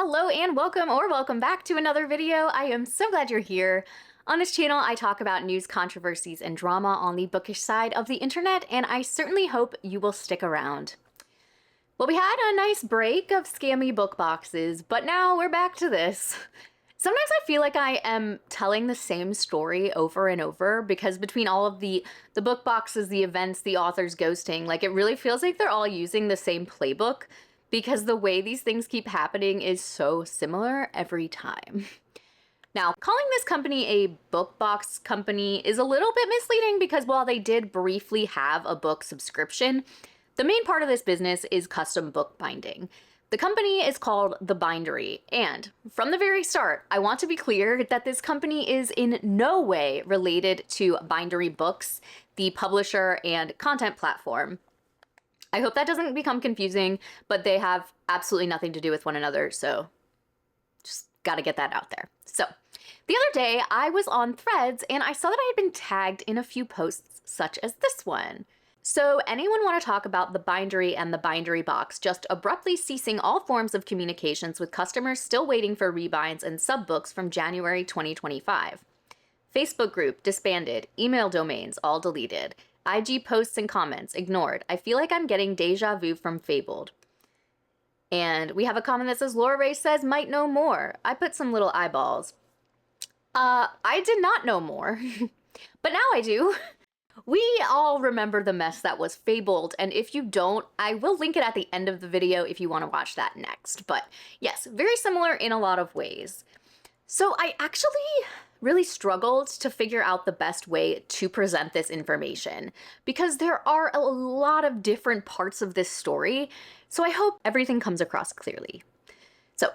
Hello and welcome or welcome back to another video. I am so glad you're here. On this channel, I talk about news, controversies, and drama on the bookish side of the internet, and I certainly hope you will stick around. Well, we had a nice break of scammy book boxes, but now we're back to this. Sometimes I feel like I am telling the same story over and over because between all of the book boxes, the events, the authors ghosting, like it really feels like they're all using the same playbook because the way these things keep happening is so similar every time. Now, calling this company a book box company is a little bit misleading because while they did briefly have a book subscription, the main part of this business is custom book binding. The company is called the Bindery, and from the very start, I want to be clear that this company is in no way related to Bindery Books, the publisher and content platform. I hope that doesn't become confusing, but they have absolutely nothing to do with one another, so just gotta get that out there. So, the other day, I was on Threads and I saw that I had been tagged in a few posts such as this one. So anyone want to talk about the Bindery and the Bindery box just abruptly ceasing all forms of communications with customers still waiting for rebinds and subbooks from January 2025? Facebook group disbanded, email domains all deleted, IG posts and comments ignored. I feel like I'm getting deja vu from Fabled. And we have a comment that says, Laura Ray says, might know more. I put some little eyeballs. I did not know more, but now I do. We all remember the mess that was Fabled, and if you don't, I will link it at the end of the video if you want to watch that next. But yes, very similar in a lot of ways. So I actually really struggled to figure out the best way to present this information because there are a lot of different parts of this story, so I hope everything comes across clearly. So,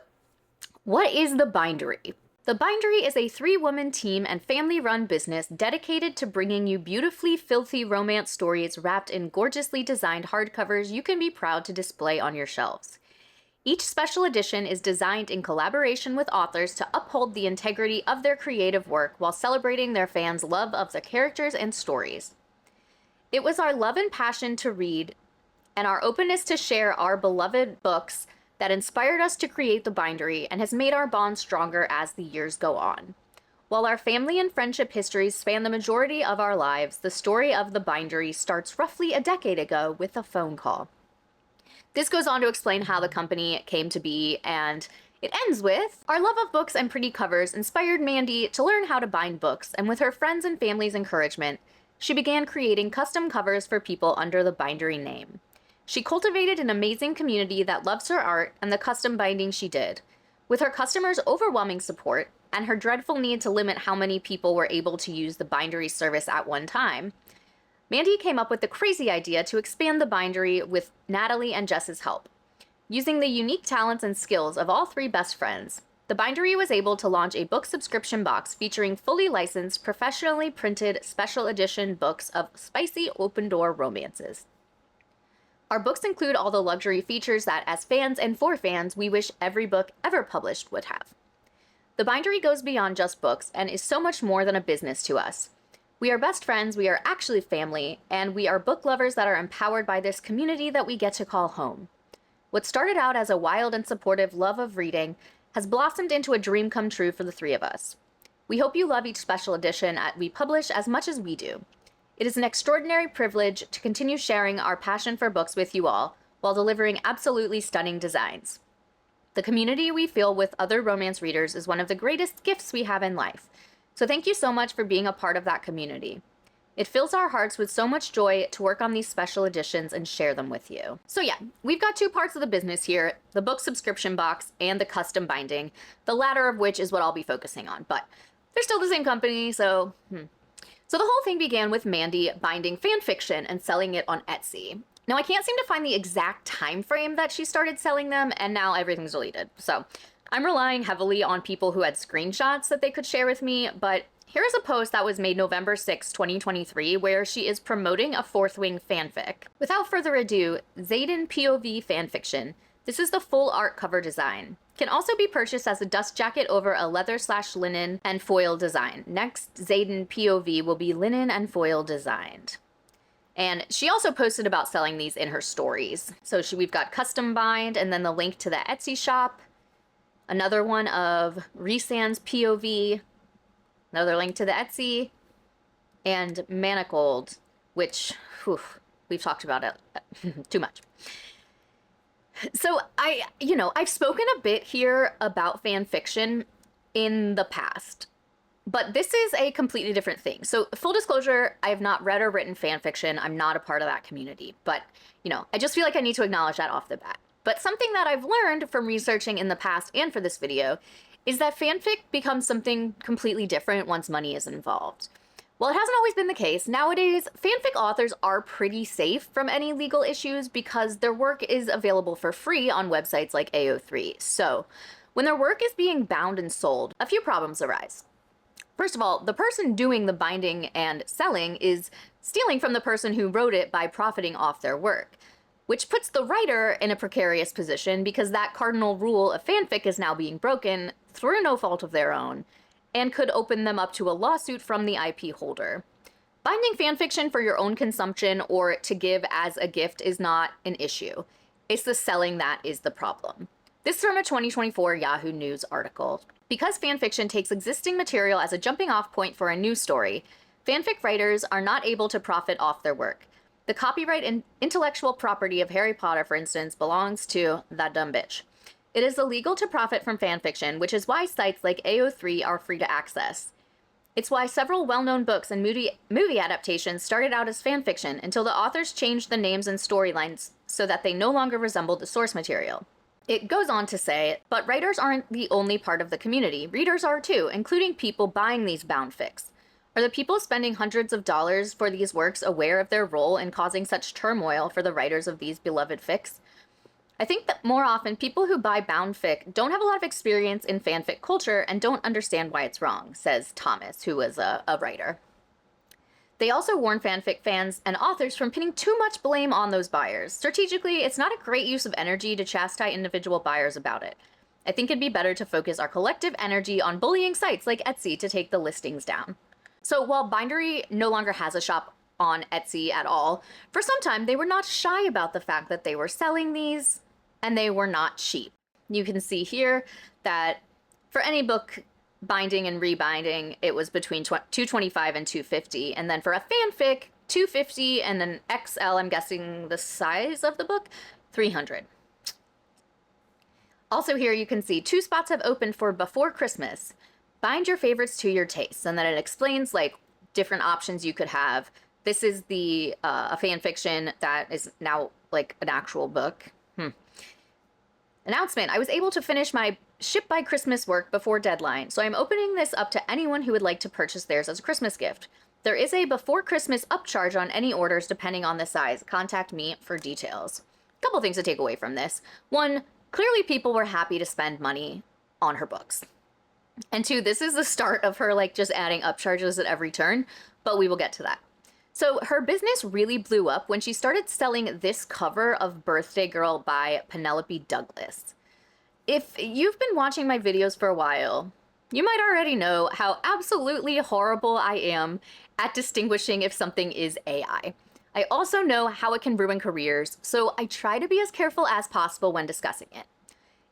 what is the Bindery? The Bindery is a 3-woman team and family-run business dedicated to bringing you beautifully filthy romance stories wrapped in gorgeously designed hardcovers you can be proud to display on your shelves. Each special edition is designed in collaboration with authors to uphold the integrity of their creative work while celebrating their fans' love of the characters and stories. It was our love and passion to read and our openness to share our beloved books that inspired us to create the Bindery and has made our bond stronger as the years go on. While our family and friendship histories span the majority of our lives, the story of the Bindery starts roughly a decade ago with a phone call. This goes on to explain how the company came to be, and it ends with, our love of books and pretty covers inspired Mandy to learn how to bind books, and with her friends and family's encouragement, she began creating custom covers for people under the Bindery name. She cultivated an amazing community that loves her art and the custom binding she did. With her customers' overwhelming support and her dreadful need to limit how many people were able to use the Bindery service at one time, Mandy came up with the crazy idea to expand the Bindery with Natalie and Jess's help. Using the unique talents and skills of all 3 best friends, the Bindery was able to launch a book subscription box featuring fully licensed, professionally printed special edition books of spicy open-door romances. Our books include all the luxury features that, as fans and for fans, we wish every book ever published would have. The Bindery goes beyond just books and is so much more than a business to us. We are best friends, we are actually family, and we are book lovers that are empowered by this community that we get to call home. What started out as a wild and supportive love of reading has blossomed into a dream come true for the 3 of us. We hope you love each special edition we publish as much as we do. It is an extraordinary privilege to continue sharing our passion for books with you all, while delivering absolutely stunning designs. The community we feel with other romance readers is one of the greatest gifts we have in life, so thank you so much for being a part of that community. It fills our hearts with so much joy to work on these special editions and share them with you. So yeah, we've got 2 parts of the business here, the book subscription box and the custom binding, the latter of which is what I'll be focusing on, but they're still the same company, so So the whole thing began with Mandy binding Fanfiction and selling it on Etsy. Now I can't seem to find the exact time frame that she started selling them, and now everything's deleted. So I'm relying heavily on people who had screenshots that they could share with me, but here is a post that was made November 6, 2023, where she is promoting a 4th Wing fanfic. Without further ado, Zayden POV Fanfiction. This is the full art cover design. Can also be purchased as a dust jacket over a leather/linen and foil design. Next, Zayden POV will be linen and foil designed. And she also posted about selling these in her stories. So we've got custom bind and then the link to the Etsy shop. another one of Resan's POV, another link to the Etsy, and Manacled, which, whew, we've talked about it too much. So I've spoken a bit here about fan fiction in the past, but this is a completely different thing. So full disclosure, I have not read or written fan fiction. I'm not a part of that community, but I just feel like I need to acknowledge that off the bat. But something that I've learned from researching in the past and for this video is that fanfic becomes something completely different once money is involved. While it hasn't always been the case, nowadays, fanfic authors are pretty safe from any legal issues because their work is available for free on websites like AO3. So, when their work is being bound and sold, a few problems arise. First of all, the person doing the binding and selling is stealing from the person who wrote it by profiting off their work, which puts the writer in a precarious position because that cardinal rule of fanfic is now being broken through no fault of their own, and could open them up to a lawsuit from the IP holder. Binding fanfiction for your own consumption or to give as a gift is not an issue. It's the selling that is the problem. This is from a 2024 Yahoo News article. Because fanfiction takes existing material as a jumping off point for a new story, fanfic writers are not able to profit off their work. The copyright and intellectual property of Harry Potter, for instance, belongs to that dumb bitch. It is illegal to profit from fanfiction, which is why sites like AO3 are free to access. It's why several well-known books and movie adaptations started out as fanfiction until the authors changed the names and storylines so that they no longer resembled the source material. It goes on to say, but writers aren't the only part of the community. Readers are too, including people buying these bound fics. Are the people spending hundreds of dollars for these works aware of their role in causing such turmoil for the writers of these beloved fics? I think that more often people who buy bound fic don't have a lot of experience in fanfic culture and don't understand why it's wrong, says Thomas, who was a writer. They also warn fanfic fans and authors from pinning too much blame on those buyers. Strategically, it's not a great use of energy to chastise individual buyers about it. I think it'd be better to focus our collective energy on bullying sites like Etsy to take the listings down. So while Bindery no longer has a shop on Etsy at all, for some time they were not shy about the fact that they were selling these, and they were not cheap. You can see here that for any book binding and rebinding, it was between $225 and $250, and then for a fanfic, $250, and then XL, I'm guessing the size of the book, $300. Also here you can see 2 spots have opened for before Christmas. Bind your favorites to your tastes, and then it explains like different options you could have. This is the a fanfiction that is now like an actual book. Announcement. I was able to finish my ship by Christmas work before deadline, so I'm opening this up to anyone who would like to purchase theirs as a Christmas gift. There is a before Christmas upcharge on any orders depending on the size. Contact me for details. Couple things to take away from this. 1, clearly people were happy to spend money on her books. And 2, this is the start of her like just adding upcharges at every turn, but we will get to that. So her business really blew up when she started selling this cover of Birthday Girl by Penelope Douglas. If you've been watching my videos for a while, you might already know how absolutely horrible I am at distinguishing if something is AI. I also know how it can ruin careers, so I try to be as careful as possible when discussing it.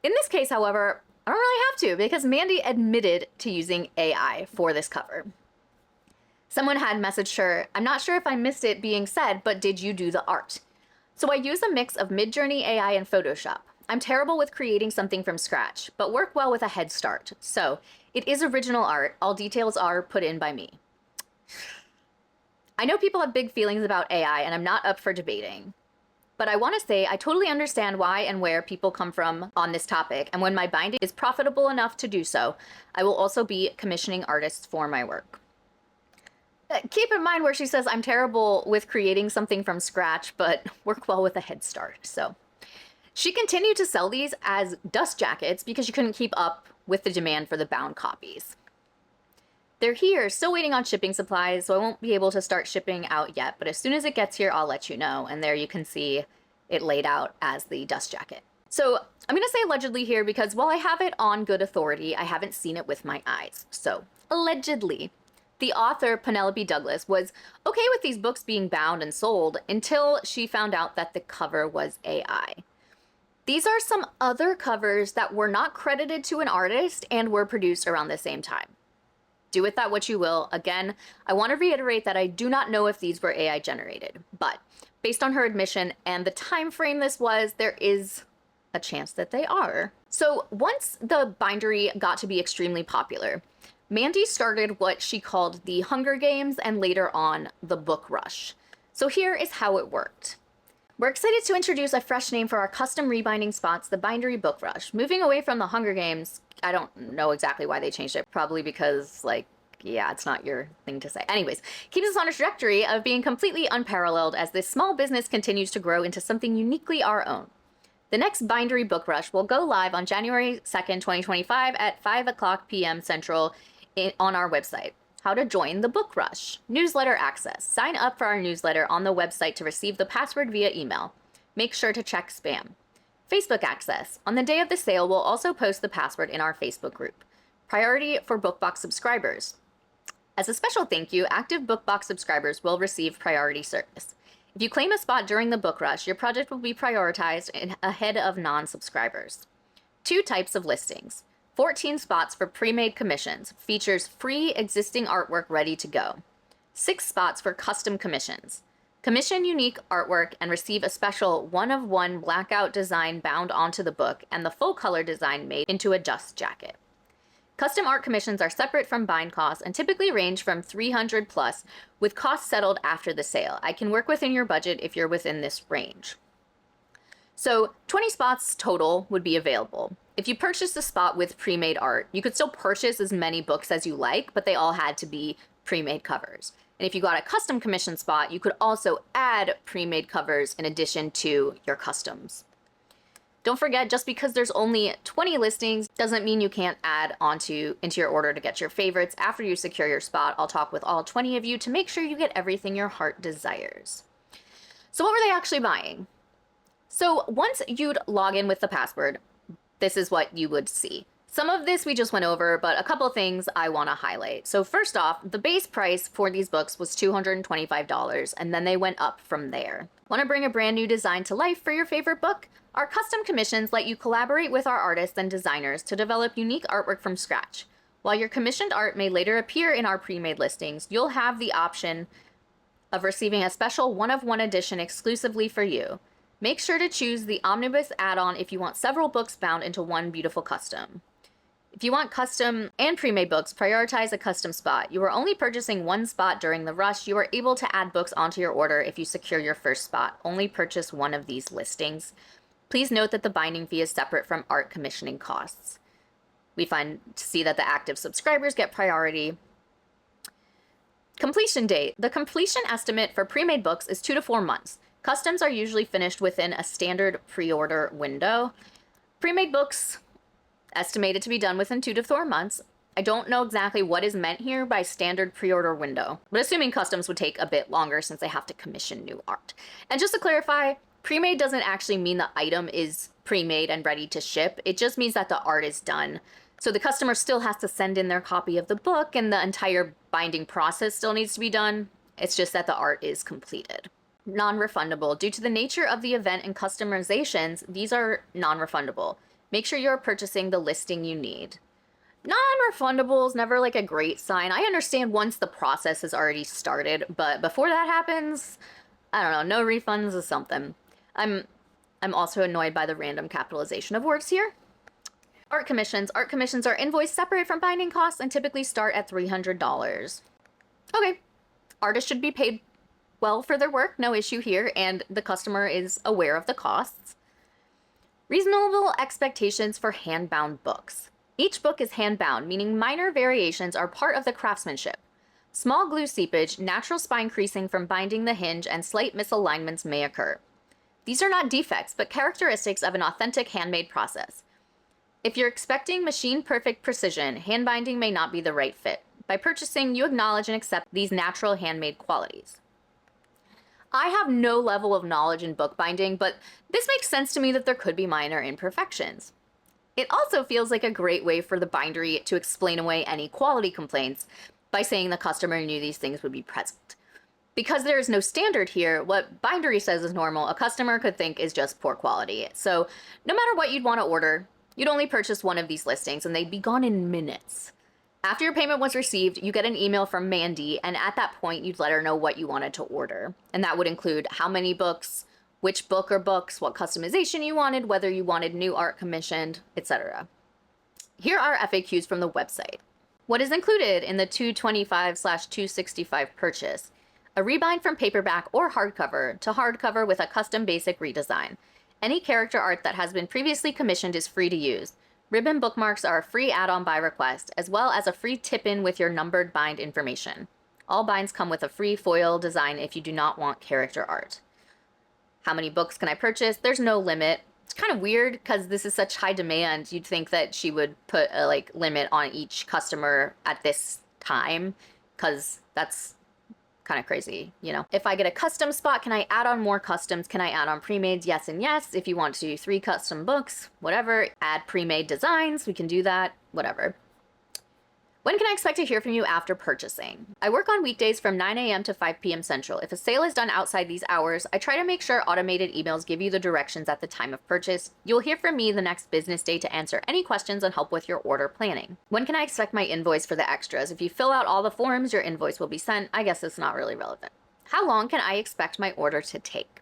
In this case, however, I don't really have to because Mandy admitted to using AI for this cover. Someone had messaged her, I'm not sure if I missed it being said, but did you do the art? So I use a mix of Midjourney AI and Photoshop. I'm terrible with creating something from scratch, but work well with a head start. So it is original art. All details are put in by me. I know people have big feelings about AI and I'm not up for debating, but I want to say I totally understand why and where people come from on this topic. And when my binding is profitable enough to do so, I will also be commissioning artists for my work. Keep in mind where she says I'm terrible with creating something from scratch, but work well with a head start. So she continued to sell these as dust jackets because she couldn't keep up with the demand for the bound copies. They're here, still waiting on shipping supplies, so I won't be able to start shipping out yet, but as soon as it gets here, I'll let you know. And there you can see it laid out as the dust jacket. So I'm going to say allegedly here because while I have it on good authority, I haven't seen it with my eyes. So allegedly. The author, Penelope Douglas, was okay with these books being bound and sold until she found out that the cover was AI. These are some other covers that were not credited to an artist and were produced around the same time. Do with that what you will. Again, I want to reiterate that I do not know if these were AI generated, but based on her admission and the time frame this was, there is a chance that they are. So once the bindery got to be extremely popular, Mandy started what she called the Hunger Games and later on the Book Rush. So here is how it worked. We're excited to introduce a fresh name for our custom rebinding spots, the Bindery Book Rush. Moving away from the Hunger Games, I don't know exactly why they changed it. Probably because, like, yeah, it's not your thing to say. Anyways, keeps us on a trajectory of being completely unparalleled as this small business continues to grow into something uniquely our own. The next Bindery Book Rush will go live on January 2nd, 2025 at 5 p.m. Central on our website. How to join the Book Rush. Newsletter access. Sign up for our newsletter on the website to receive the password via email. Make sure to check spam. Facebook access. On the day of the sale, we'll also post the password in our Facebook group. Priority for BookBox subscribers. As a special thank you, active BookBox subscribers will receive priority service. If you claim a spot during the Book Rush, your project will be prioritized ahead of non-subscribers. 2 types of listings. 14 spots for pre-made commissions, features free existing artwork ready to go. 6 spots for custom commissions. Commission unique artwork and receive a special one-of-one blackout design bound onto the book and the full color design made into a dust jacket. Custom art commissions are separate from bind costs and typically range from $300 plus, with costs settled after the sale. I can work within your budget if you're within this range. So 20 spots total would be available. If you purchased a spot with pre-made art, you could still purchase as many books as you like, but they all had to be pre-made covers. And if you got a custom commission spot, you could also add pre-made covers in addition to your customs. Don't forget, just because there's only 20 listings doesn't mean you can't add into your order to get your favorites. After you secure your spot, I'll talk with all 20 of you to make sure you get everything your heart desires. So what were they actually buying? So once you'd log in with the password, this is what you would see. Some of this we just went over, but a couple things I want to highlight. So first off, the base price for these books was $225, and then they went up from there. Want to bring a brand new design to life for your favorite book? Our custom commissions let you collaborate with our artists and designers to develop unique artwork from scratch. While your commissioned art may later appear in our pre-made listings, you'll have the option of receiving a special one-of-one edition exclusively for you. Make sure to choose the Omnibus add-on if you want several books bound into one beautiful custom. If you want custom and pre-made books, prioritize a custom spot. You are only purchasing one spot during the rush. You are able to add books onto your order if you secure your first spot. Only purchase one of these listings. Please note that the binding fee is separate from art commissioning costs. We see that the active subscribers get priority. Completion date. The completion estimate for pre-made books is 2 to 4 months. Customs are usually finished within a standard pre-order window. Pre-made books estimated to be done within 2 to 4 months. I don't know exactly what is meant here by standard pre-order window, but assuming customs would take a bit longer since they have to commission new art. And just to clarify, pre-made doesn't actually mean the item is pre-made and ready to ship. It just means that the art is done. So the customer still has to send in their copy of the book and the entire binding process still needs to be done. It's just that the art is completed. Non-refundable. Due to the nature of the event and customizations, these are non-refundable. Make sure you're purchasing the listing you need. Non-refundable is never like a great sign. I understand once the process has already started, but before that happens, I don't know, no refunds is something. I'm also annoyed by the random capitalization of words here. Art commissions. Art commissions are invoiced separate from binding costs and typically start at $300. Okay, artists should be paid well for their work, no issue here, and the customer is aware of the costs. Reasonable expectations for hand-bound books. Each book is hand-bound, meaning minor variations are part of the craftsmanship. Small glue seepage, natural spine creasing from binding the hinge, and slight misalignments may occur. These are not defects, but characteristics of an authentic handmade process. If you're expecting machine-perfect precision, hand binding may not be the right fit. By purchasing, you acknowledge and accept these natural handmade qualities. I have no level of knowledge in bookbinding, but this makes sense to me that there could be minor imperfections. It also feels like a great way for the bindery to explain away any quality complaints by saying the customer knew these things would be present. because there is no standard here, what Bindery says is normal, a customer could think is just poor quality. So no matter what you'd want to order, you'd only purchase one of these listings and they'd be gone in minutes. After your payment was received, you get an email from Mandy, and at that point, you'd let her know what you wanted to order. And that would include how many books, which book or books, what customization you wanted, whether you wanted new art commissioned, etc. Here are FAQs from the website. What is included in the 225/265 purchase? A rebind from paperback or hardcover to hardcover with a custom basic redesign. Any character art that has been previously commissioned is free to use. Ribbon bookmarks are a free add-on by request, as well as a free tip-in with your numbered bind information. All binds come with a free foil design if you do not want character art. How many books can I purchase? There's no limit. It's kind of weird because this is such high demand. You'd think that she would put a limit on each customer at this time, because that's kind of crazy, you know. If I get a custom spot, can I add on more customs? Can I add on pre-mades? Yes and yes. If you want to do 3 custom books, whatever. Add pre-made designs, we can do that, whatever. When can I expect to hear from you after purchasing? I work on weekdays from 9 a.m. to 5 p.m. Central. If a sale is done outside these hours, I try to make sure automated emails give you the directions at the time of purchase. You'll hear from me the next business day to answer any questions and help with your order planning. When can I expect my invoice for the extras? If you fill out all the forms, your invoice will be sent. I guess it's not really relevant. How long can I expect my order to take?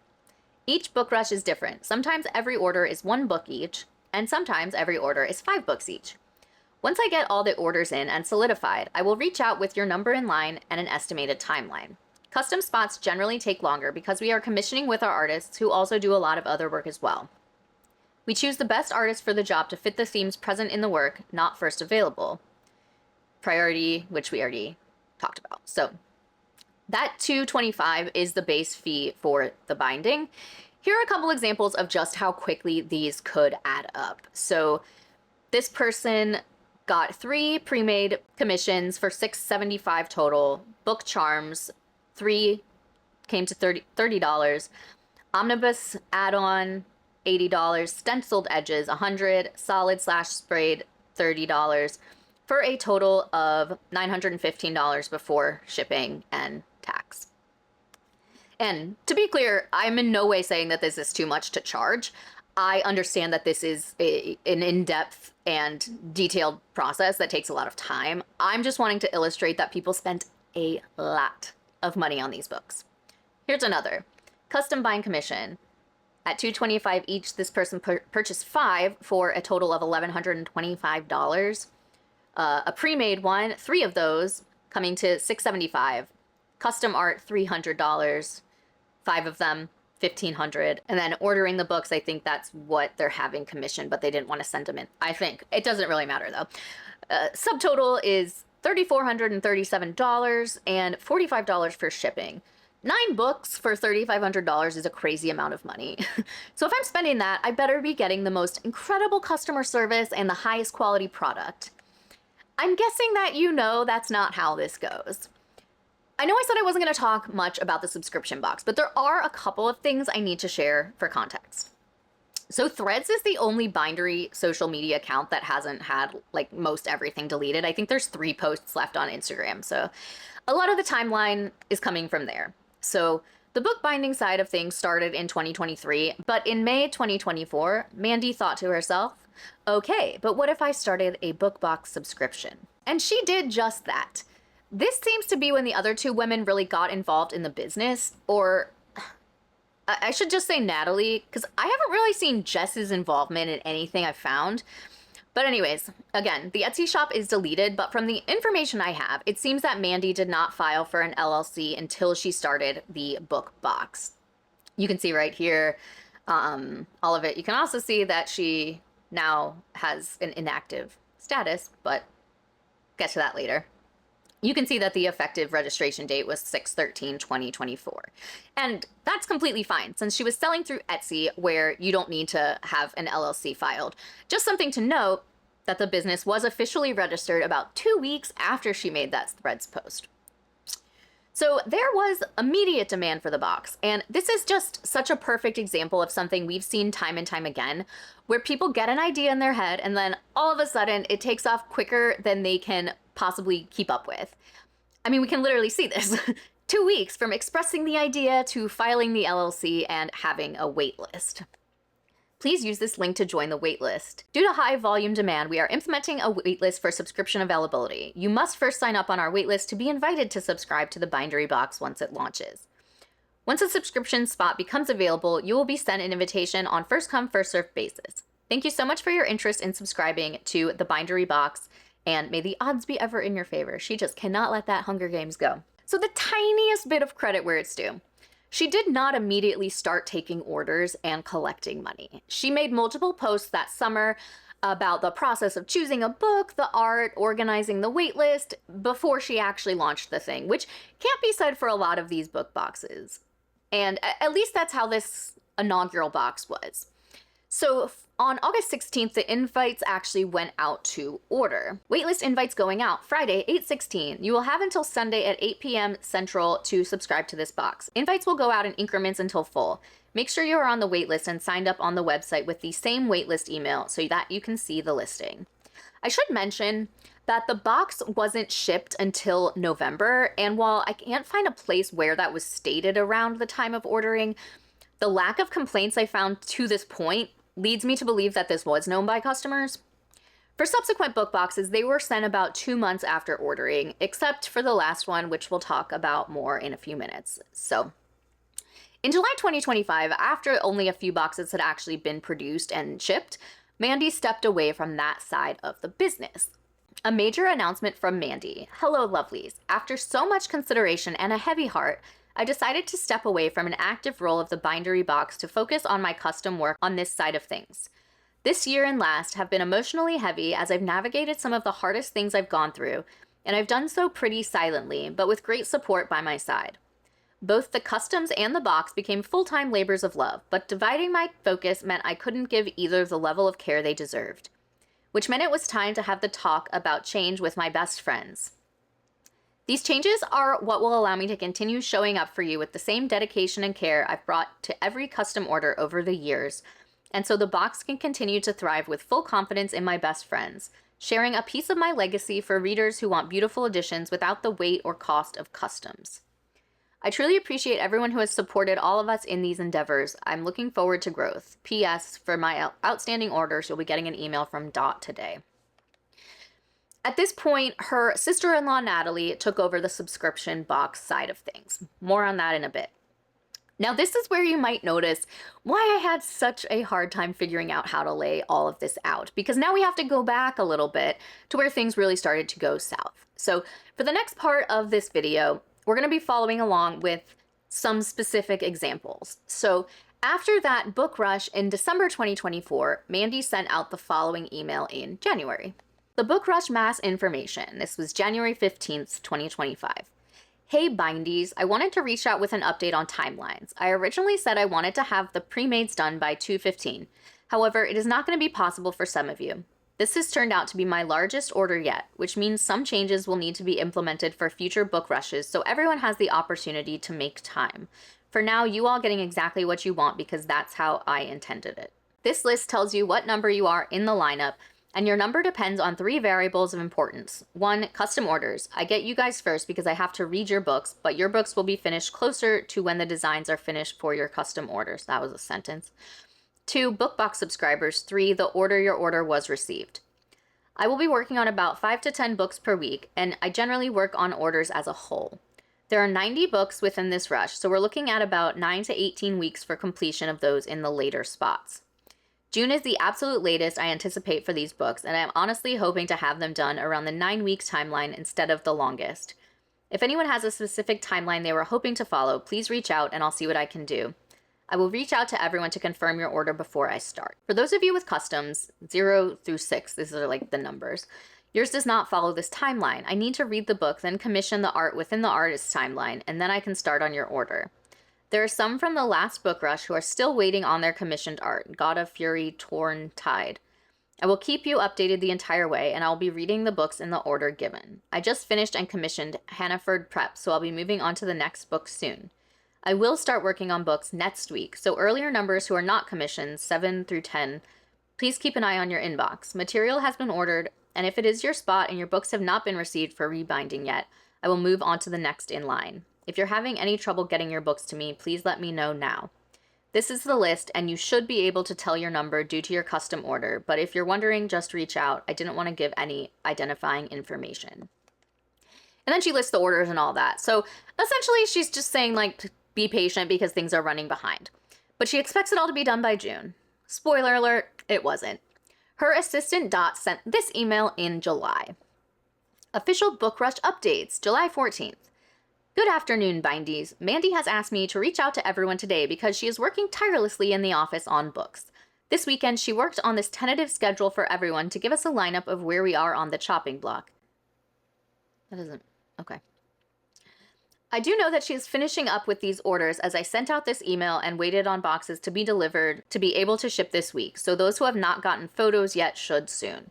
Each book rush is different. Sometimes every order is 1 book each, and sometimes every order is 5 books each. Once I get all the orders in and solidified, I will reach out with your number in line and an estimated timeline. Custom spots generally take longer because we are commissioning with our artists who also do a lot of other work as well. We choose the best artists for the job to fit the themes present in the work, not first available. Priority, which we already talked about. So that $225 is the base fee for the binding. Here are a couple examples of just how quickly these could add up. So this person got 3 pre-made commissions for $675 total. Book charms, 3 came to $30. Omnibus add-on, $80. Stenciled edges, $100. Solid/sprayed, $30. For a total of $915 before shipping and tax. And to be clear, I'm in no way saying that this is too much to charge. I understand that this is an in-depth and detailed process that takes a lot of time. I'm just wanting to illustrate that people spent a lot of money on these books. Here's another. Custom bind commission. At $225 each, this person purchased 5 for a total of $1,125. A pre-made one, 3 of those, coming to $675. Custom art, $300. 5 of them, $1,500. And then ordering the books, I think that's what they're having commissioned, but they didn't want to send them in. I think it doesn't really matter though. Subtotal is $3,437 and $45 for shipping. 9 books for $3,500 is a crazy amount of money. So if I'm spending that, I better be getting the most incredible customer service and the highest quality product. I'm guessing that you know that's not how this goes. I know I said I wasn't going to talk much about the subscription box, but there are a couple of things I need to share for context. So Threads is the only Bindery social media account that hasn't had like most everything deleted. I think there's 3 posts left on Instagram. So a lot of the timeline is coming from there. So the book binding side of things started in 2023, but in May 2024, Mandy thought to herself, okay, but what if I started a book box subscription? And she did just that. This seems to be when the other 2 women really got involved in the business, or I should just say Natalie, because I haven't really seen Jess's involvement in anything I've found. But anyways, again, the Etsy shop is deleted, but from the information I have, it seems that Mandy did not file for an LLC until she started the book box. You can see right here, all of it. You can also see that she now has an inactive status, but get to that later. You can see that the effective registration date was 6/13/2024. And that's completely fine since she was selling through Etsy where you don't need to have an LLC filed. Just something to note that the business was officially registered about 2 weeks after she made that Threads post. So there was immediate demand for the box, and this is just such a perfect example of something we've seen time and time again, where people get an idea in their head and then all of a sudden it takes off quicker than they can possibly keep up with. I mean, we can literally see this. 2 weeks from expressing the idea to filing the LLC and having a waitlist. Please use this link to join the waitlist. Due to high volume demand, we are implementing a waitlist for subscription availability. You must first sign up on our waitlist to be invited to subscribe to the Bindery box once it launches. Once a subscription spot becomes available, you will be sent an invitation on first-come, first-served basis. Thank you so much for your interest in subscribing to the Bindery box, and may the odds be ever in your favor. She just cannot let that Hunger Games go. So the tiniest bit of credit where it's due. She did not immediately start taking orders and collecting money. She made multiple posts that summer about the process of choosing a book, the art, organizing the waitlist, before she actually launched the thing, which can't be said for a lot of these book boxes. And at least that's how this inaugural box was. So on August 16th, the invites actually went out to order. Waitlist invites going out Friday, 8/16. You will have until Sunday at 8 p.m. Central to subscribe to this box. Invites will go out in increments until full. Make sure you are on the waitlist and signed up on the website with the same waitlist email so that you can see the listing. I should mention that the box wasn't shipped until November, and while I can't find a place where that was stated around the time of ordering, the lack of complaints I found to this point leads me to believe that this was known by customers. For subsequent book boxes, they were sent about 2 months after ordering, except for the last one, which we'll talk about more in a few minutes. So, in July 2025, after only a few boxes had actually been produced and shipped, Mandy stepped away from that side of the business. A major announcement from Mandy. Hello, lovelies. After so much consideration and a heavy heart, I decided to step away from an active role of the Bindery box to focus on my custom work on this side of things. This year and last have been emotionally heavy as I've navigated some of the hardest things I've gone through, and I've done so pretty silently, but with great support by my side. Both the customs and the box became full-time labors of love, but dividing my focus meant I couldn't give either the level of care they deserved, which meant it was time to have the talk about change with my best friends. These changes are what will allow me to continue showing up for you with the same dedication and care I've brought to every custom order over the years, and so the box can continue to thrive with full confidence in my best friends, sharing a piece of my legacy for readers who want beautiful editions without the weight or cost of customs. I truly appreciate everyone who has supported all of us in these endeavors. I'm looking forward to growth. P.S. For my outstanding orders, you'll be getting an email from Dot today. At this point, her sister-in-law, Natalie, took over the subscription box side of things. More on that in a bit. Now, this is where you might notice why I had such a hard time figuring out how to lay all of this out, because now we have to go back a little bit to where things really started to go south. So for the next part of this video, we're going to be following along with some specific examples. So after that book rush in December 2024, Mandy sent out the following email in January. The book rush mass information. This was January 15th, 2025. Hey Bindies, I wanted to reach out with an update on timelines. I originally said I wanted to have the pre-mades done by 2/15. However, it is not going to be possible for some of you. This has turned out to be my largest order yet, which means some changes will need to be implemented for future book rushes so everyone has the opportunity to make time. For now, you all getting exactly what you want because that's how I intended it. This list tells you what number you are in the lineup, and your number depends on 3 variables of importance. 1, custom orders. I get you guys first because I have to read your books, but your books will be finished closer to when the designs are finished for your custom orders. That was a sentence. 2, bookbox subscribers. 3, the order your order was received. I will be working on about 5 to 10 books per week, and I generally work on orders as a whole. There are 90 books within this rush, so we're looking at about 9 to 18 weeks for completion of those in the later spots. June is the absolute latest I anticipate for these books, and I'm honestly hoping to have them done around the 9 weeks timeline instead of the longest. If anyone has a specific timeline they were hoping to follow, please reach out and I'll see what I can do. I will reach out to everyone to confirm your order before I start. For those of you with customs, 0 through 6, these are like the numbers, yours does not follow this timeline. I need to read the book, then commission the art within the artist's timeline, and then I can start on your order. There are some from the last book rush who are still waiting on their commissioned art, God of Fury, Torn Tide. I will keep you updated the entire way, and I'll be reading the books in the order given. I just finished and commissioned Hannaford Prep, so I'll be moving on to the next book soon. I will start working on books next week, so earlier numbers who are not commissioned, 7 through 10, please keep an eye on your inbox. Material has been ordered, and if it is your spot and your books have not been received for rebinding yet, I will move on to the next in line. If you're having any trouble getting your books to me, please let me know now. This is the list, and you should be able to tell your number due to your custom order, but if you're wondering, just reach out. I didn't want to give any identifying information. And then she lists the orders and all that. So essentially, she's just saying, like, be patient because things are running behind. But she expects it all to be done by June. Spoiler alert, it wasn't. Her assistant Dot sent this email in July. Official Book Rush updates, July 14th. Good afternoon, Bindies. Mandy has asked me to reach out to everyone today because she is working tirelessly in the office on books. This weekend, she worked on this tentative schedule for everyone to give us a lineup of where we are on the chopping block. That isn't... okay. I do know that she is finishing up with these orders as I sent out this email and waited on boxes to be delivered to be able to ship this week, so those who have not gotten photos yet should soon.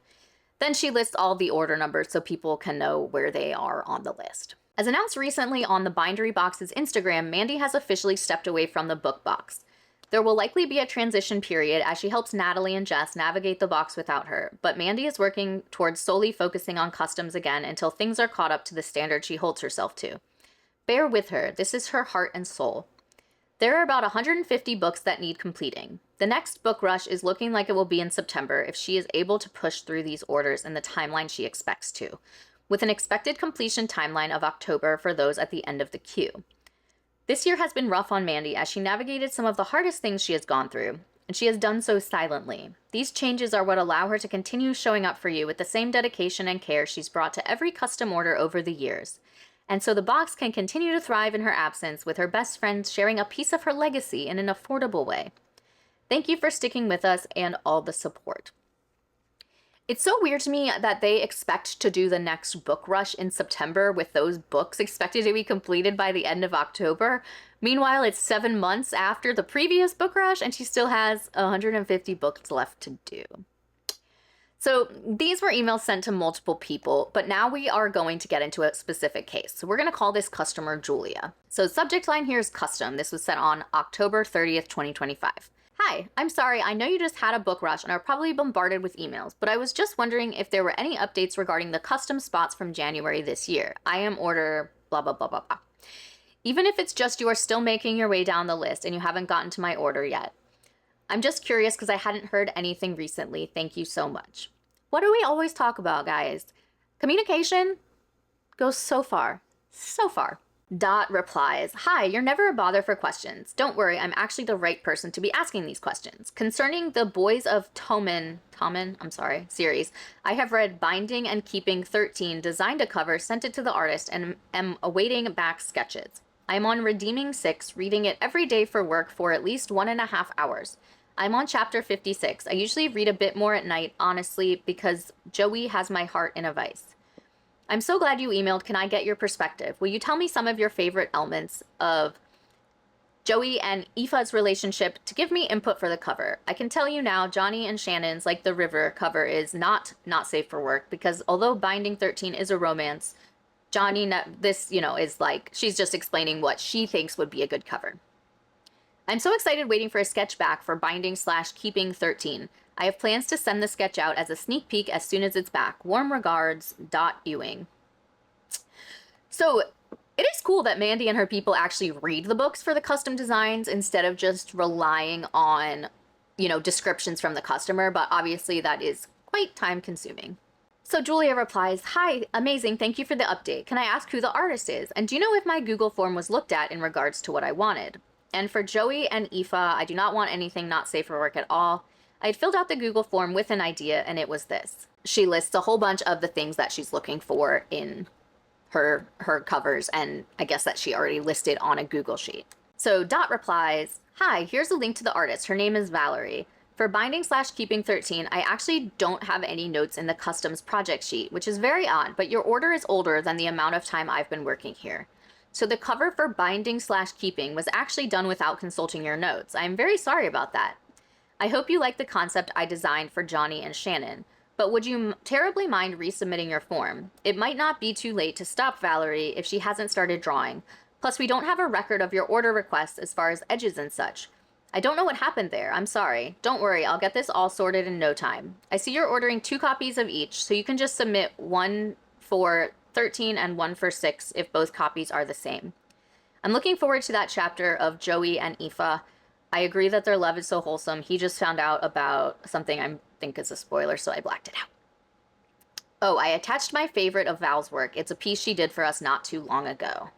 Then she lists all the order numbers so people can know where they are on the list. As announced recently on the Bindery Box's Instagram, Mandy has officially stepped away from the book box. There will likely be a transition period as she helps Natalie and Jess navigate the box without her, but Mandy is working towards solely focusing on customs again until things are caught up to the standard she holds herself to. Bear with her, this is her heart and soul. There are about 150 books that need completing. The next book rush is looking like it will be in September if she is able to push through these orders in the timeline she expects to, with an expected completion timeline of October for those at the end of the queue. This year has been rough on Mandy as she navigated some of the hardest things she has gone through, and she has done so silently. These changes are what allow her to continue showing up for you with the same dedication and care she's brought to every custom order over the years. And so the box can continue to thrive in her absence with her best friends sharing a piece of her legacy in an affordable way. Thank you for sticking with us and all the support. It's so weird to me that they expect to do the next book rush in September with those books expected to be completed by the end of October. Meanwhile, it's 7 months after the previous book rush and she still has 150 books left to do. So these were emails sent to multiple people, but now we are going to get into a specific case. So we're going to call this customer Julia. So subject line here is custom. This was sent on October 30th, 2025. Hi, I'm sorry, I know you just had a book rush and are probably bombarded with emails, but I was just wondering if there were any updates regarding the custom spots from January this year. I am order blah, blah, blah, blah, blah. Even if it's just you are still making your way down the list and you haven't gotten to my order yet. I'm just curious because I hadn't heard anything recently. Thank you so much. What do we always talk about, guys? Communication goes so far, so far. Dot replies, hi, you're never a bother for questions. Don't worry, I'm actually the right person to be asking these questions. Concerning the Boys of Tomen series, I have read Binding and Keeping 13, designed a cover, sent it to the artist, and am awaiting back sketches. I'm on Redeeming 6, reading it every day for work for at least 1.5 hours. I'm on chapter 56. I usually read a bit more at night, honestly, because Joey has my heart in a vice. I'm so glad you emailed. Can I get your perspective? Will you tell me some of your favorite elements of Joey and Aoife's relationship to give me input for the cover? I can tell you now, Johnny and Shannon's Like the River cover is not safe for work because although Binding 13 is a romance, Johnny, is like, she's just explaining what she thinks would be a good cover. I'm so excited waiting for a sketch back for Binding/Keeping 13. I have plans to send the sketch out as a sneak peek as soon as it's back. Warm regards, Dot Ewing. So it is cool that Mandy and her people actually read the books for the custom designs instead of just relying on, descriptions from the customer, but obviously that is quite time consuming. So Julia replies, hi, amazing, thank you for the update. Can I ask who the artist is? And do you know if my Google form was looked at in regards to what I wanted? And for Joey and Aoife, I do not want anything not safe for work at all. I had filled out the Google form with an idea, and it was this. She lists a whole bunch of the things that she's looking for in her covers, and I guess that she already listed on a Google sheet. So Dot replies, hi, here's a link to the artist. Her name is Valerie. For Binding/Keeping 13, I actually don't have any notes in the customs project sheet, which is very odd, but your order is older than the amount of time I've been working here. So the cover for Binding/Keeping was actually done without consulting your notes. I'm very sorry about that. I hope you like the concept I designed for Johnny and Shannon, but would you terribly mind resubmitting your form? It might not be too late to stop Valerie if she hasn't started drawing. Plus, we don't have a record of your order requests as far as edges and such. I don't know what happened there. I'm sorry. Don't worry, I'll get this all sorted in no time. I see you're ordering 2 copies of each, so you can just submit one for 13 and one for 6 if both copies are the same. I'm looking forward to that chapter of Joey and Aoife. I agree that their love is so wholesome. He just found out about something I think is a spoiler, so I blacked it out. Oh, I attached my favorite of Val's work. It's a piece she did for us not too long ago.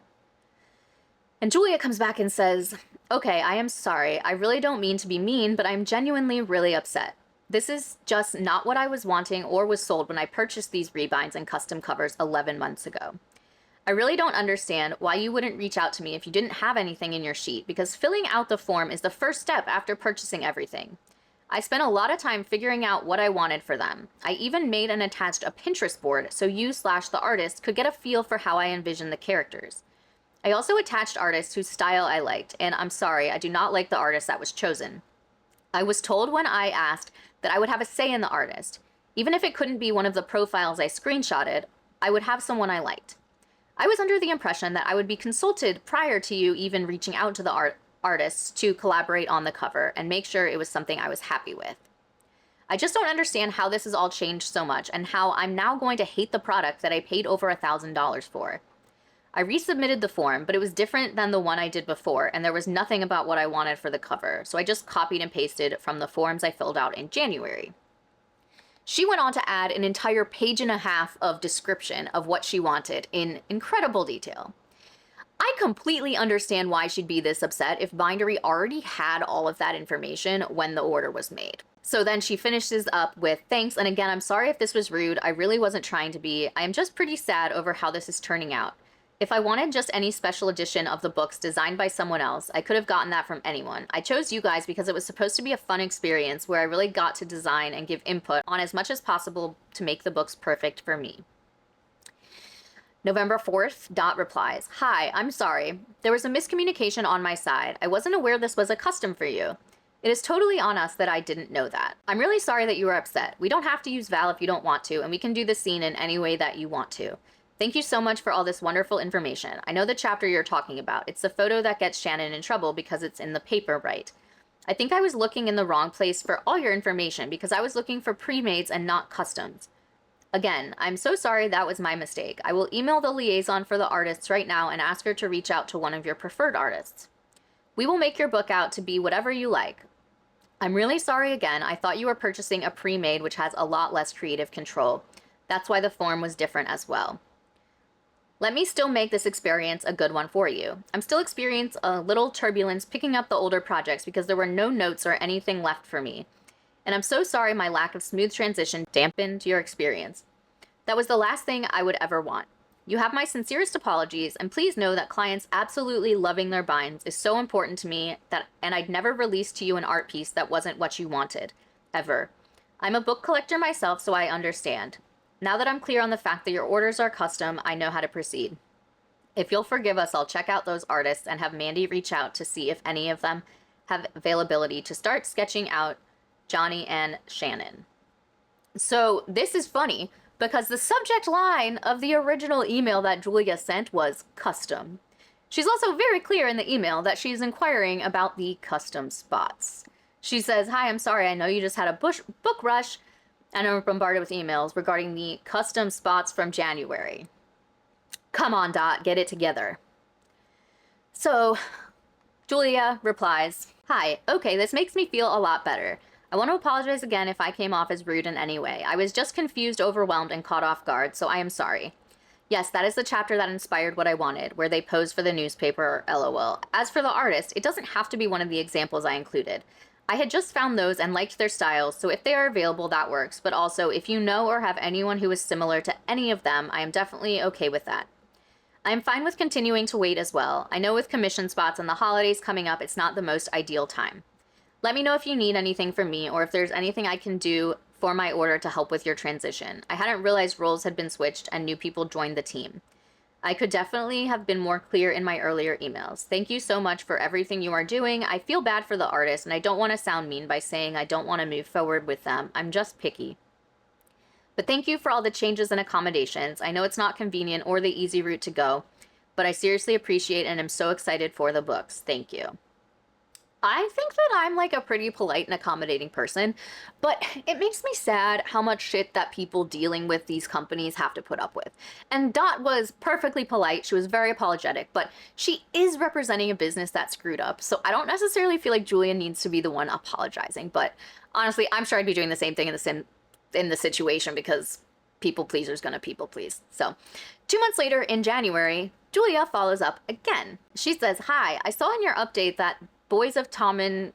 And Julia comes back and says, okay, I am sorry. I really don't mean to be mean, but I'm genuinely really upset. This is just not what I was wanting or was sold when I purchased these rebinds and custom covers 11 months ago. I really don't understand why you wouldn't reach out to me if you didn't have anything in your sheet, because filling out the form is the first step after purchasing everything. I spent a lot of time figuring out what I wanted for them. I even made and attached a Pinterest board so you/the artist could get a feel for how I envisioned the characters. I also attached artists whose style I liked, and I'm sorry, I do not like the artist that was chosen. I was told when I asked that I would have a say in the artist. Even if it couldn't be one of the profiles I screenshotted, I would have someone I liked. I was under the impression that I would be consulted prior to you even reaching out to the artists to collaborate on the cover and make sure it was something I was happy with. I just don't understand how this has all changed so much and how I'm now going to hate the product that I paid over $1,000 for. I resubmitted the form, but it was different than the one I did before, and there was nothing about what I wanted for the cover, so I just copied and pasted from the forms I filled out in January. She went on to add an entire page and a half of description of what she wanted in incredible detail. I completely understand why she'd be this upset if Bindery already had all of that information when the order was made. So then she finishes up with, thanks, and again, I'm sorry if this was rude. I really wasn't trying to be. I am just pretty sad over how this is turning out. If I wanted just any special edition of the books designed by someone else, I could have gotten that from anyone. I chose you guys because it was supposed to be a fun experience where I really got to design and give input on as much as possible to make the books perfect for me. November 4th, Dot replies, hi, I'm sorry. There was a miscommunication on my side. I wasn't aware this was a custom for you. It is totally on us that I didn't know that. I'm really sorry that you were upset. We don't have to use Val if you don't want to, and we can do the scene in any way that you want to. Thank you so much for all this wonderful information. I know the chapter you're talking about. It's the photo that gets Shannon in trouble because it's in the paper, right? I think I was looking in the wrong place for all your information because I was looking for pre-mades and not customs. Again, I'm so sorry that was my mistake. I will email the liaison for the artists right now and ask her to reach out to one of your preferred artists. We will make your book out to be whatever you like. I'm really sorry again. I thought you were purchasing a pre-made which has a lot less creative control. That's why the form was different as well. Let me still make this experience a good one for you. I'm still experiencing a little turbulence picking up the older projects because there were no notes or anything left for me. And I'm so sorry my lack of smooth transition dampened your experience. That was the last thing I would ever want. You have my sincerest apologies, and please know that clients absolutely loving their binds is so important to me and I'd never release to you an art piece that wasn't what you wanted. Ever. I'm a book collector myself, so I understand. Now that I'm clear on the fact that your orders are custom, I know how to proceed. If you'll forgive us, I'll check out those artists and have Mandy reach out to see if any of them have availability to start sketching out Johnny and Shannon. So this is funny because the subject line of the original email that Julia sent was custom. She's also very clear in the email that she's inquiring about the custom spots. She says, hi, I'm sorry, I know you just had a book rush and are bombarded with emails regarding the custom spots from January. Come on, Dot, get it together. So, Julia replies, hi, okay, this makes me feel a lot better. I want to apologize again if I came off as rude in any way. I was just confused, overwhelmed, and caught off guard, so I am sorry. Yes, that is the chapter that inspired what I wanted, where they posed for the newspaper, LOL. As for the artist, it doesn't have to be one of the examples I included. I had just found those and liked their styles, so if they are available, that works. But also, if you know or have anyone who is similar to any of them, I am definitely okay with that. I am fine with continuing to wait as well. I know with commission spots and the holidays coming up, it's not the most ideal time. Let me know if you need anything from me or if there's anything I can do for my order to help with your transition. I hadn't realized roles had been switched and new people joined the team. I could definitely have been more clear in my earlier emails. Thank you so much for everything you are doing. I feel bad for the artist, and I don't want to sound mean by saying I don't want to move forward with them. I'm just picky. But thank you for all the changes and accommodations. I know it's not convenient or the easy route to go, but I seriously appreciate and am so excited for the books. Thank you. I think that I'm like a pretty polite and accommodating person, but it makes me sad how much shit that people dealing with these companies have to put up with. And Dot was perfectly polite. She was very apologetic, but she is representing a business that screwed up. So I don't necessarily feel like Julia needs to be the one apologizing, but honestly, I'm sure I'd be doing the same thing in the situation because people pleaser's gonna people please. So 2 months later in January, Julia follows up again. She says, "Hi, I saw in your update that Boys of Tommen,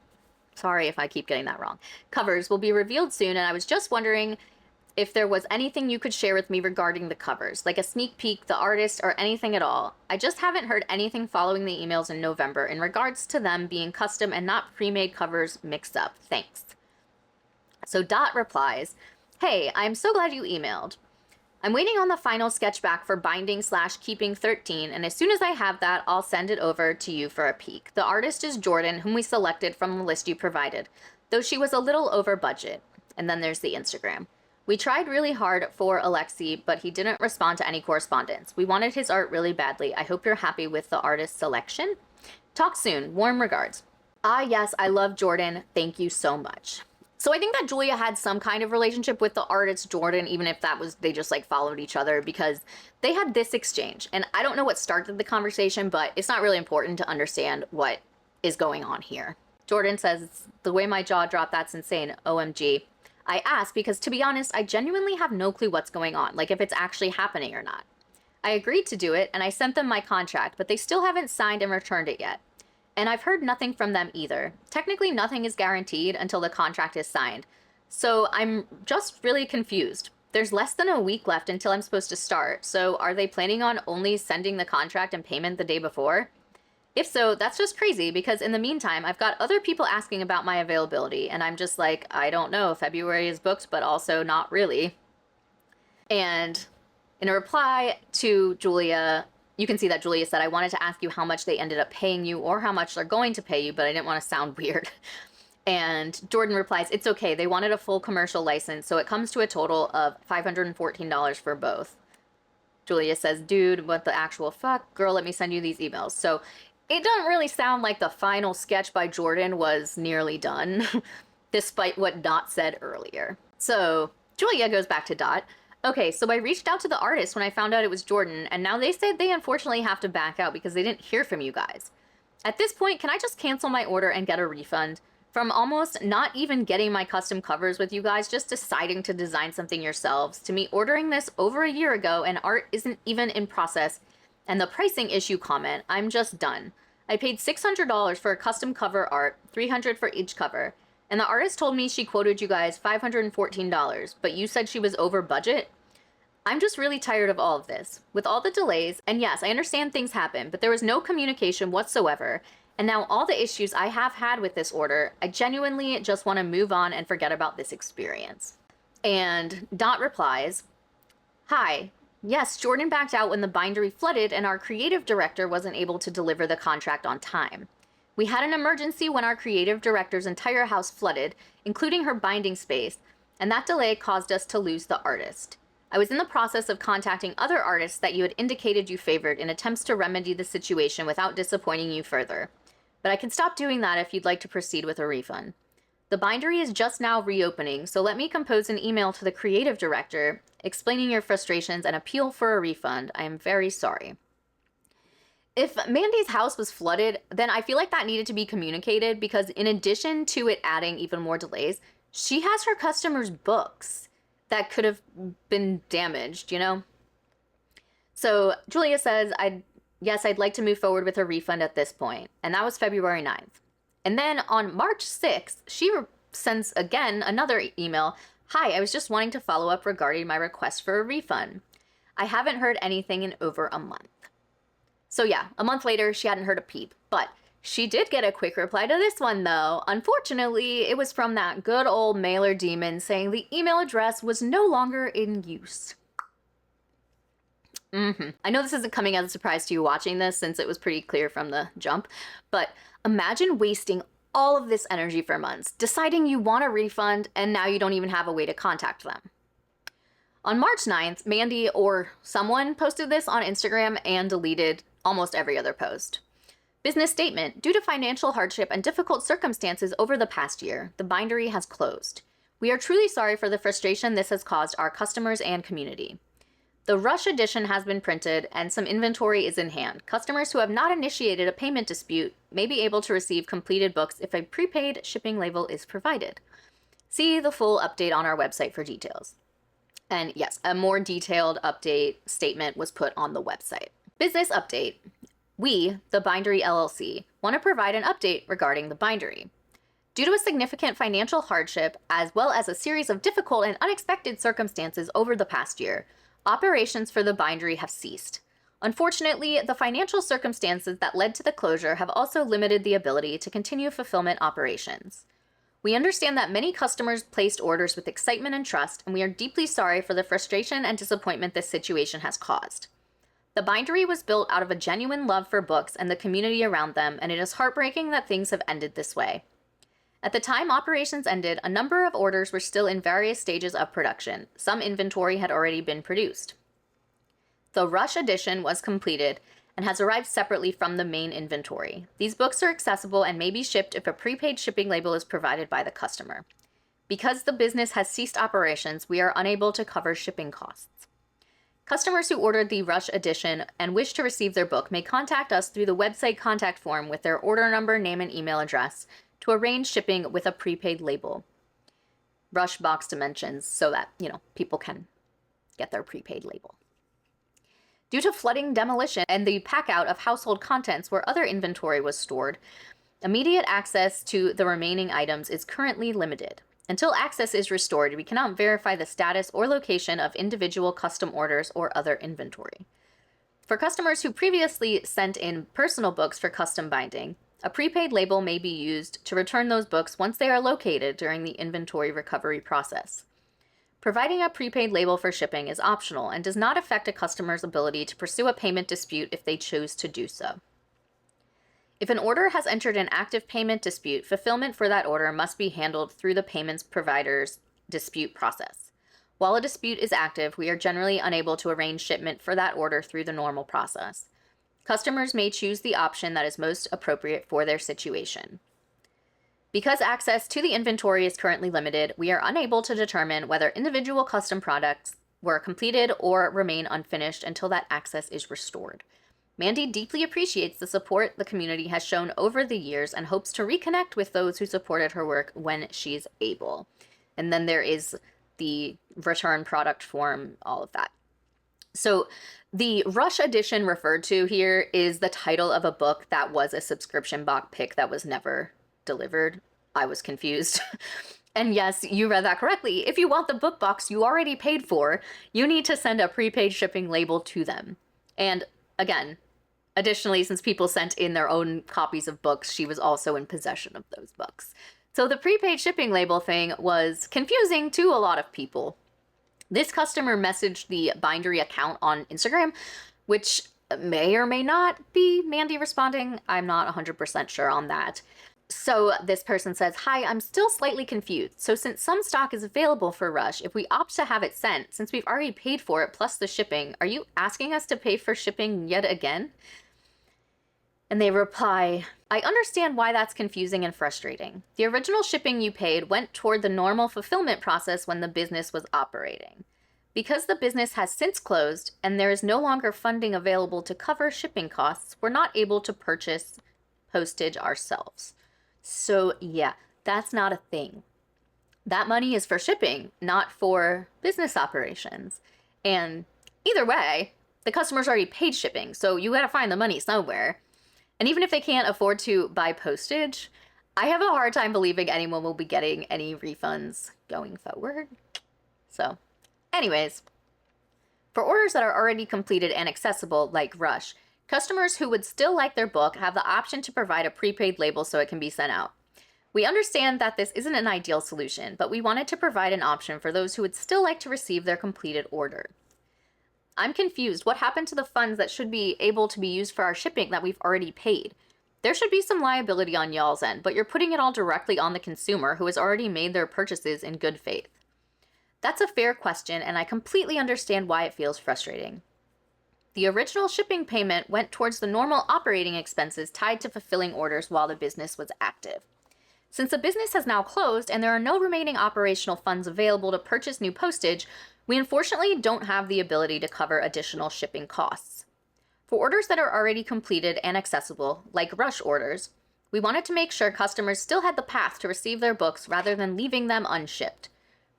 sorry if I keep getting that wrong, covers will be revealed soon, and I was just wondering if there was anything you could share with me regarding the covers, like a sneak peek, the artist, or anything at all. I just haven't heard anything following the emails in November in regards to them being custom and not pre-made covers mixed up. Thanks." So Dot replies, "Hey, I'm so glad you emailed. I'm waiting on the final sketch back for binding/keeping 13, and as soon as I have that, I'll send it over to you for a peek. The artist is Jordan, whom we selected from the list you provided, though she was a little over budget." And then there's the Instagram. "We tried really hard for Alexi, but he didn't respond to any correspondence. We wanted his art really badly. I hope you're happy with the artist's selection. Talk soon. Warm regards." Ah, yes, I love Jordan. Thank you so much. So I think that Julia had some kind of relationship with the artist Jordan, even if that was, they just like followed each other, because they had this exchange. And I don't know what started the conversation, but it's not really important to understand what is going on here. Jordan says, "The way my jaw dropped, that's insane. OMG. I asked because, to be honest, I genuinely have no clue what's going on, like if it's actually happening or not. I agreed to do it, and I sent them my contract, but they still haven't signed and returned it yet. And I've heard nothing from them either. Technically, nothing is guaranteed until the contract is signed. So I'm just really confused. There's less than a week left until I'm supposed to start, so are they planning on only sending the contract and payment the day before? If so, that's just crazy, because in the meantime, I've got other people asking about my availability, and I'm just like, I don't know, February is booked, but also not really." And in a reply to Julia, you can see that Julia said, "I wanted to ask you how much they ended up paying you or how much they're going to pay you, but I didn't want to sound weird." And Jordan replies, "It's okay. They wanted a full commercial license, so it comes to a total of $514 for both." Julia says, "Dude, what the actual fuck? Girl, let me send you these emails." So it doesn't really sound like the final sketch by Jordan was nearly done, despite what Dot said earlier. So Julia goes back to Dot. "Okay, so I reached out to the artist when I found out it was Jordan, and now they said they unfortunately have to back out because they didn't hear from you guys. At this point, can I just cancel my order and get a refund? From almost not even getting my custom covers with you guys, just deciding to design something yourselves, to me ordering this over a year ago and art isn't even in process, and the pricing issue comment, I'm just done. I paid $600 for a custom cover art, $300 for each cover, and the artist told me she quoted you guys $514, but you said she was over budget? I'm just really tired of all of this, with all the delays, and yes, I understand things happen, but there was no communication whatsoever, and now all the issues I have had with this order, I genuinely just want to move on and forget about this experience." And Dot replies, "Hi. Yes, Jordan backed out when the bindery flooded and our creative director wasn't able to deliver the contract on time. We had an emergency when our creative director's entire house flooded, including her binding space, and that delay caused us to lose the artist. I was in the process of contacting other artists that you had indicated you favored in attempts to remedy the situation without disappointing you further. But I can stop doing that if you'd like to proceed with a refund. The bindery is just now reopening, so let me compose an email to the creative director explaining your frustrations and appeal for a refund. I am very sorry." If Mandy's house was flooded, then I feel like that needed to be communicated, because in addition to it adding even more delays, she has her customers' books that could have been damaged, you know? So Julia says, Yes, I'd like to move forward with a refund at this point. And that was February 9th. And then on March 6th, she sends again another email. "Hi, I was just wanting to follow up regarding my request for a refund. I haven't heard anything in over a month." So yeah, a month later, she hadn't heard a peep, but she did get a quick reply to this one though. Unfortunately, it was from that good old mailer demon saying the email address was no longer in use. I know this isn't coming as a surprise to you watching this, since it was pretty clear from the jump, but imagine wasting all of this energy for months, deciding you want a refund, and now you don't even have a way to contact them. On March 9th, Mandy or someone posted this on Instagram and deleted almost every other post. Business statement. Due to financial hardship and difficult circumstances over the past year, the bindery has closed. We are truly sorry for the frustration this has caused our customers and community. The Rush edition has been printed and some inventory is in hand. Customers who have not initiated a payment dispute may be able to receive completed books if a prepaid shipping label is provided. See the full update on our website for details. And yes, a more detailed update statement was put on the website. Business update. We, the Bindery LLC, want to provide an update regarding the bindery. Due to a significant financial hardship, as well as a series of difficult and unexpected circumstances over the past year, operations for the bindery have ceased. Unfortunately, the financial circumstances that led to the closure have also limited the ability to continue fulfillment operations. We understand that many customers placed orders with excitement and trust, and we are deeply sorry for the frustration and disappointment this situation has caused. The bindery was built out of a genuine love for books and the community around them, and it is heartbreaking that things have ended this way. At the time operations ended, a number of orders were still in various stages of production. Some inventory had already been produced. The Rush edition was completed and has arrived separately from the main inventory. These books are accessible and may be shipped if a prepaid shipping label is provided by the customer. Because the business has ceased operations, we are unable to cover shipping costs. Customers who ordered the Rush edition and wish to receive their book may contact us through the website contact form with their order number, name, and email address to arrange shipping with a prepaid label. Rush box dimensions so that, people can get their prepaid label. Due to flooding, demolition, and the pack-out of household contents where other inventory was stored, immediate access to the remaining items is currently limited. Until access is restored, we cannot verify the status or location of individual custom orders or other inventory. For customers who previously sent in personal books for custom binding, a prepaid label may be used to return those books once they are located during the inventory recovery process. Providing a prepaid label for shipping is optional and does not affect a customer's ability to pursue a payment dispute if they choose to do so. If an order has entered an active payment dispute, fulfillment for that order must be handled through the payments provider's dispute process. While a dispute is active, we are generally unable to arrange shipment for that order through the normal process. Customers may choose the option that is most appropriate for their situation. Because access to the inventory is currently limited, we are unable to determine whether individual custom products were completed or remain unfinished until that access is restored. Mandy deeply appreciates the support the community has shown over the years and hopes to reconnect with those who supported her work when she's able. And then there is the return product form, all of that. So the Rush edition referred to here is the title of a book that was a subscription box pick that was never delivered. I was confused. And yes, you read that correctly. If you want the book box you already paid for, you need to send a prepaid shipping label to them. And again, additionally, since people sent in their own copies of books, she was also in possession of those books. So the prepaid shipping label thing was confusing to a lot of people. This customer messaged the Bindery account on Instagram, which may or may not be Mandy responding. I'm not 100% sure on that. So this person says, "Hi, I'm still slightly confused. So since some stock is available for Rush, if we opt to have it sent, since we've already paid for it plus the shipping, are you asking us to pay for shipping yet again?" And they reply, "I understand why that's confusing and frustrating. The original shipping you paid went toward the normal fulfillment process when the business was operating. Because the business has since closed and there is no longer funding available to cover shipping costs, we're not able to purchase postage ourselves." So yeah, that's not a thing. That money is for shipping, not for business operations. And either way, the customer's already paid shipping, so you gotta find the money somewhere. And even if they can't afford to buy postage, I have a hard time believing anyone will be getting any refunds going forward. So anyways, for orders that are already completed and accessible, like Rush, customers who would still like their book have the option to provide a prepaid label so it can be sent out. We understand that this isn't an ideal solution, but we wanted to provide an option for those who would still like to receive their completed order. I'm confused. What happened to the funds that should be able to be used for our shipping that we've already paid? There should be some liability on y'all's end, but you're putting it all directly on the consumer who has already made their purchases in good faith. That's a fair question, and I completely understand why it feels frustrating. The original shipping payment went towards the normal operating expenses tied to fulfilling orders while the business was active. Since the business has now closed and there are no remaining operational funds available to purchase new postage, we unfortunately don't have the ability to cover additional shipping costs. For orders that are already completed and accessible, like rush orders, we wanted to make sure customers still had the path to receive their books rather than leaving them unshipped.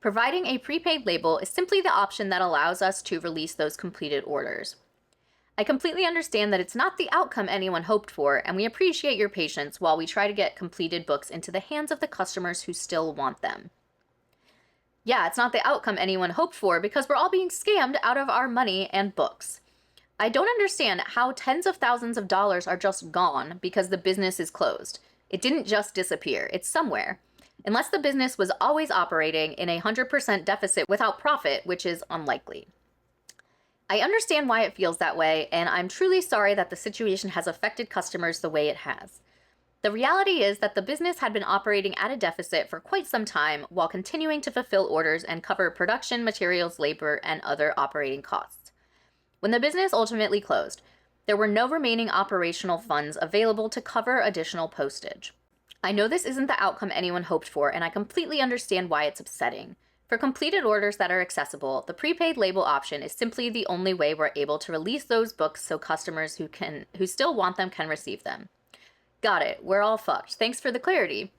Providing a prepaid label is simply the option that allows us to release those completed orders. I completely understand that it's not the outcome anyone hoped for, and we appreciate your patience while we try to get completed books into the hands of the customers who still want them. Yeah, it's not the outcome anyone hoped for because we're all being scammed out of our money and books. I don't understand how tens of thousands of dollars are just gone because the business is closed. It didn't just disappear, it's somewhere. Unless the business was always operating in a 100% deficit without profit, which is unlikely. I understand why it feels that way, and I'm truly sorry that the situation has affected customers the way it has. The reality is that the business had been operating at a deficit for quite some time while continuing to fulfill orders and cover production, materials, labor, and other operating costs. When the business ultimately closed, there were no remaining operational funds available to cover additional postage. I know this isn't the outcome anyone hoped for, and I completely understand why it's upsetting. For completed orders that are accessible, the prepaid label option is simply the only way we're able to release those books so customers who still want them can receive them. Got it, we're all fucked. Thanks for the clarity.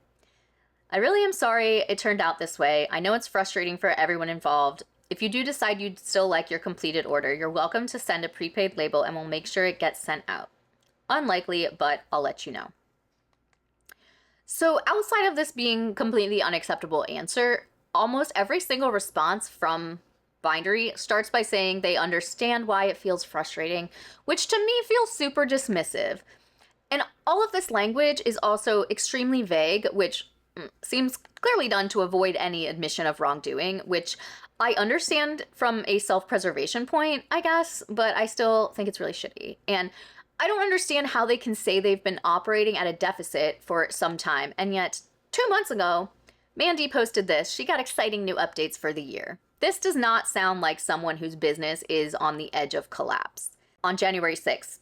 I really am sorry it turned out this way. I know it's frustrating for everyone involved. If you do decide you'd still like your completed order, you're welcome to send a prepaid label and we'll make sure it gets sent out. Unlikely, but I'll let you know. So outside of this being completely unacceptable answer, almost every single response from Bindery starts by saying they understand why it feels frustrating, which to me feels super dismissive. And all of this language is also extremely vague, which seems clearly done to avoid any admission of wrongdoing, which I understand from a self-preservation point, I guess, but I still think it's really shitty. And I don't understand how they can say they've been operating at a deficit for some time, and yet 2 months ago, Mandy posted this. She got exciting new updates for the year. This does not sound like someone whose business is on the edge of collapse. On January 6th,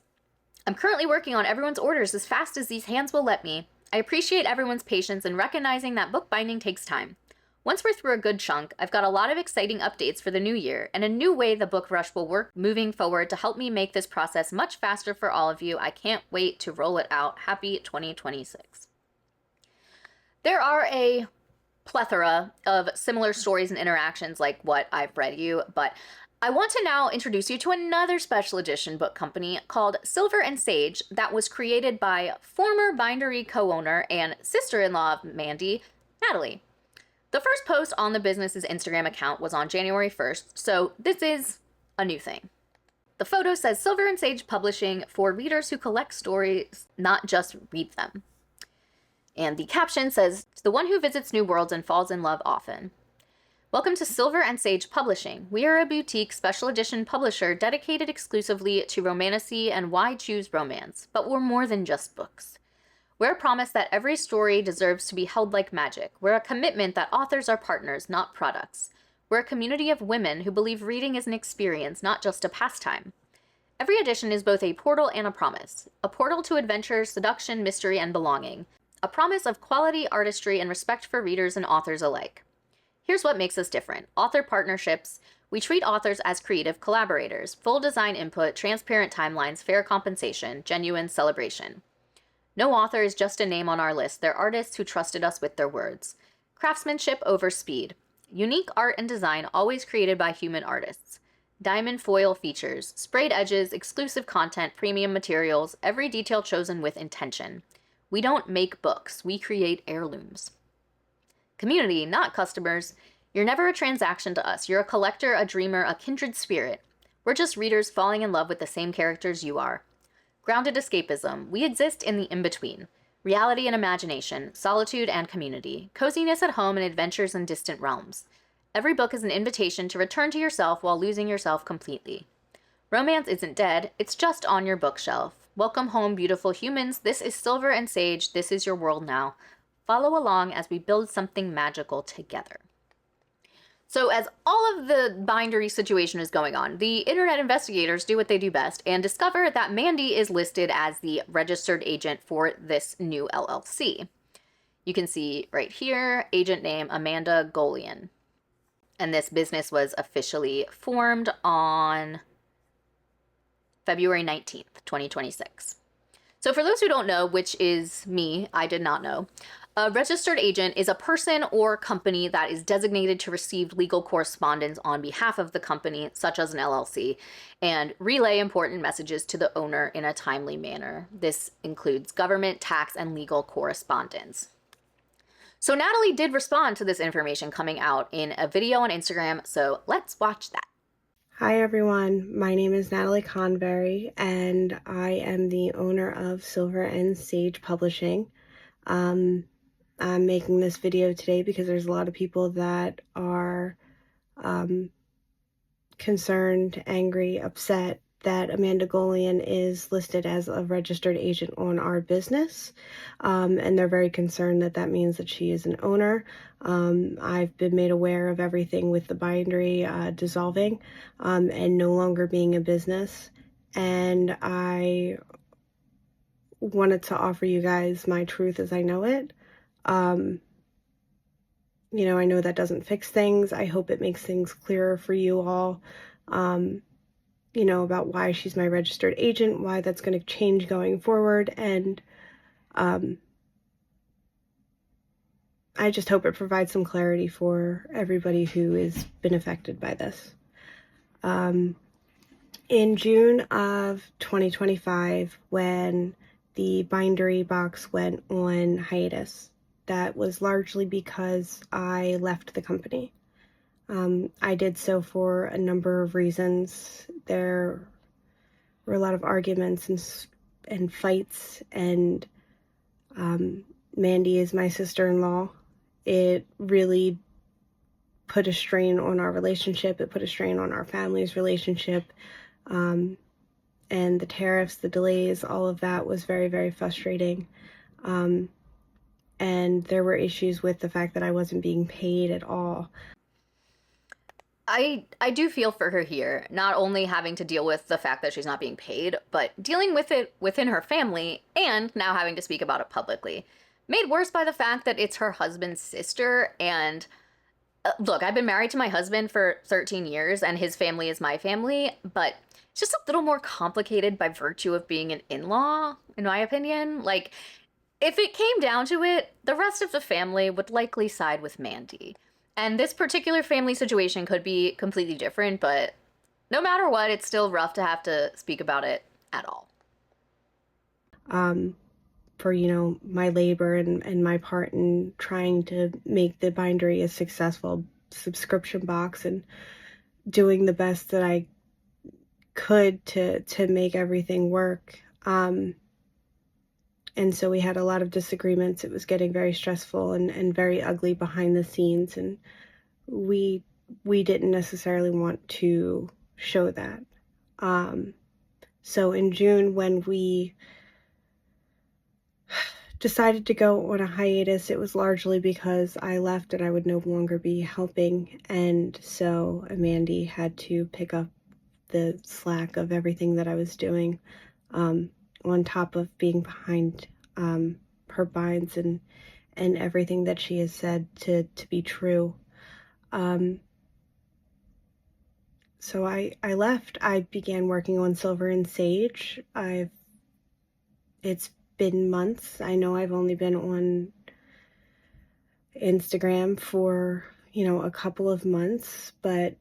I'm currently working on everyone's orders as fast as these hands will let me. I appreciate everyone's patience in recognizing that bookbinding takes time. Once we're through a good chunk, I've got a lot of exciting updates for the new year and a new way the book rush will work moving forward to help me make this process much faster for all of you. I can't wait to roll it out. Happy 2026. There are a plethora of similar stories and interactions like what I've read you, but I want to now introduce you to another special edition book company called Silver and Sage that was created by former Bindery co-owner and sister-in-law of Mandy, Natalie. The first post on the business's Instagram account was on January 1st, so this is a new thing. The photo says Silver and Sage Publishing for readers who collect stories, not just read them. And the caption says, "To the one who visits new worlds and falls in love often. Welcome to Silver and Sage Publishing. We are a boutique special edition publisher dedicated exclusively to romantasy and why choose romance, but we're more than just books. We're a promise that every story deserves to be held like magic. We're a commitment that authors are partners, not products. We're a community of women who believe reading is an experience, not just a pastime. Every edition is both a portal and a promise. A portal to adventure, seduction, mystery, and belonging. A promise of quality, artistry, and respect for readers and authors alike. Here's what makes us different. Author partnerships. We treat authors as creative collaborators. Full design input, transparent timelines, fair compensation, genuine celebration. No author is just a name on our list. They're artists who trusted us with their words. Craftsmanship over speed. Unique art and design always created by human artists. Diamond foil features, sprayed edges, exclusive content, premium materials, every detail chosen with intention. We don't make books, we create heirlooms. Community, not customers. You're never a transaction to us. You're a collector, a dreamer, a kindred spirit. We're just readers falling in love with the same characters you are. Grounded escapism. We exist in the in-between. Reality and imagination, solitude and community, coziness at home and adventures in distant realms. Every book is an invitation to return to yourself while losing yourself completely. Romance isn't dead, it's just on your bookshelf. Welcome home, beautiful humans. This is Silver and Sage. This is your world now. Follow along as we build something magical together." So, as all of the Bindery situation is going on, the internet investigators do what they do best and discover that Mandy is listed as the registered agent for this new LLC. You can see right here, agent name Amanda Golian. And this business was officially formed on February 19th, 2026. So, for those who don't know, which is me, I did not know, a registered agent is a person or company that is designated to receive legal correspondence on behalf of the company, such as an LLC, and relay important messages to the owner in a timely manner. This includes government, tax, and legal correspondence. So Natalie did respond to this information coming out in a video on Instagram, so let's watch that. Hi everyone, my name is Natalie Convery and I am the owner of Silver and Sage Publishing. I'm making this video today because there's a lot of people that are concerned, angry, upset that Amanda Golian is listed as a registered agent on our business, and they're very concerned that that means that she is an owner. I've been made aware of everything with the Bindery dissolving and no longer being a business, and I wanted to offer you guys my truth as I know it. You know, I know that doesn't fix things. I hope it makes things clearer for you all. You know, about why she's my registered agent, why that's going to change going forward, and I just hope it provides some clarity for everybody who has been affected by this. In June of 2025, when the Bindery box went on hiatus, that was largely because I left the company. I did so for a number of reasons. There were a lot of arguments and fights, and Mandy is my sister-in-law. It really put a strain on our relationship. It put a strain on our family's relationship. And the tariffs, the delays, all of that was very, very frustrating. And there were issues with the fact that I wasn't being paid at all. I do feel for her here, not only having to deal with the fact that she's not being paid, but dealing with it within her family and now having to speak about it publicly. Made worse by the fact that it's her husband's sister. And look, I've been married to my husband for 13 years and his family is my family, but it's just a little more complicated by virtue of being an in-law, in my opinion. Like, if it came down to it, the rest of the family would likely side with Mandy. And this particular family situation could be completely different, but no matter what, it's still rough to have to speak about it at all. For, you know, my labor and my part in trying to make the Bindery a successful subscription box and doing the best that I could to make everything work. And so we had a lot of disagreements. It was getting very stressful and very ugly behind the scenes, and we didn't necessarily want to show that. So in June, when we decided to go on a hiatus, it was largely because I left and I would no longer be helping, and so Amanda had to pick up the slack of everything that I was doing, on top of being behind her binds and everything that she has said to be true. So I left. I began working on Silver and Sage. It's been months. I know I've only been on Instagram for, you know, a couple of months, but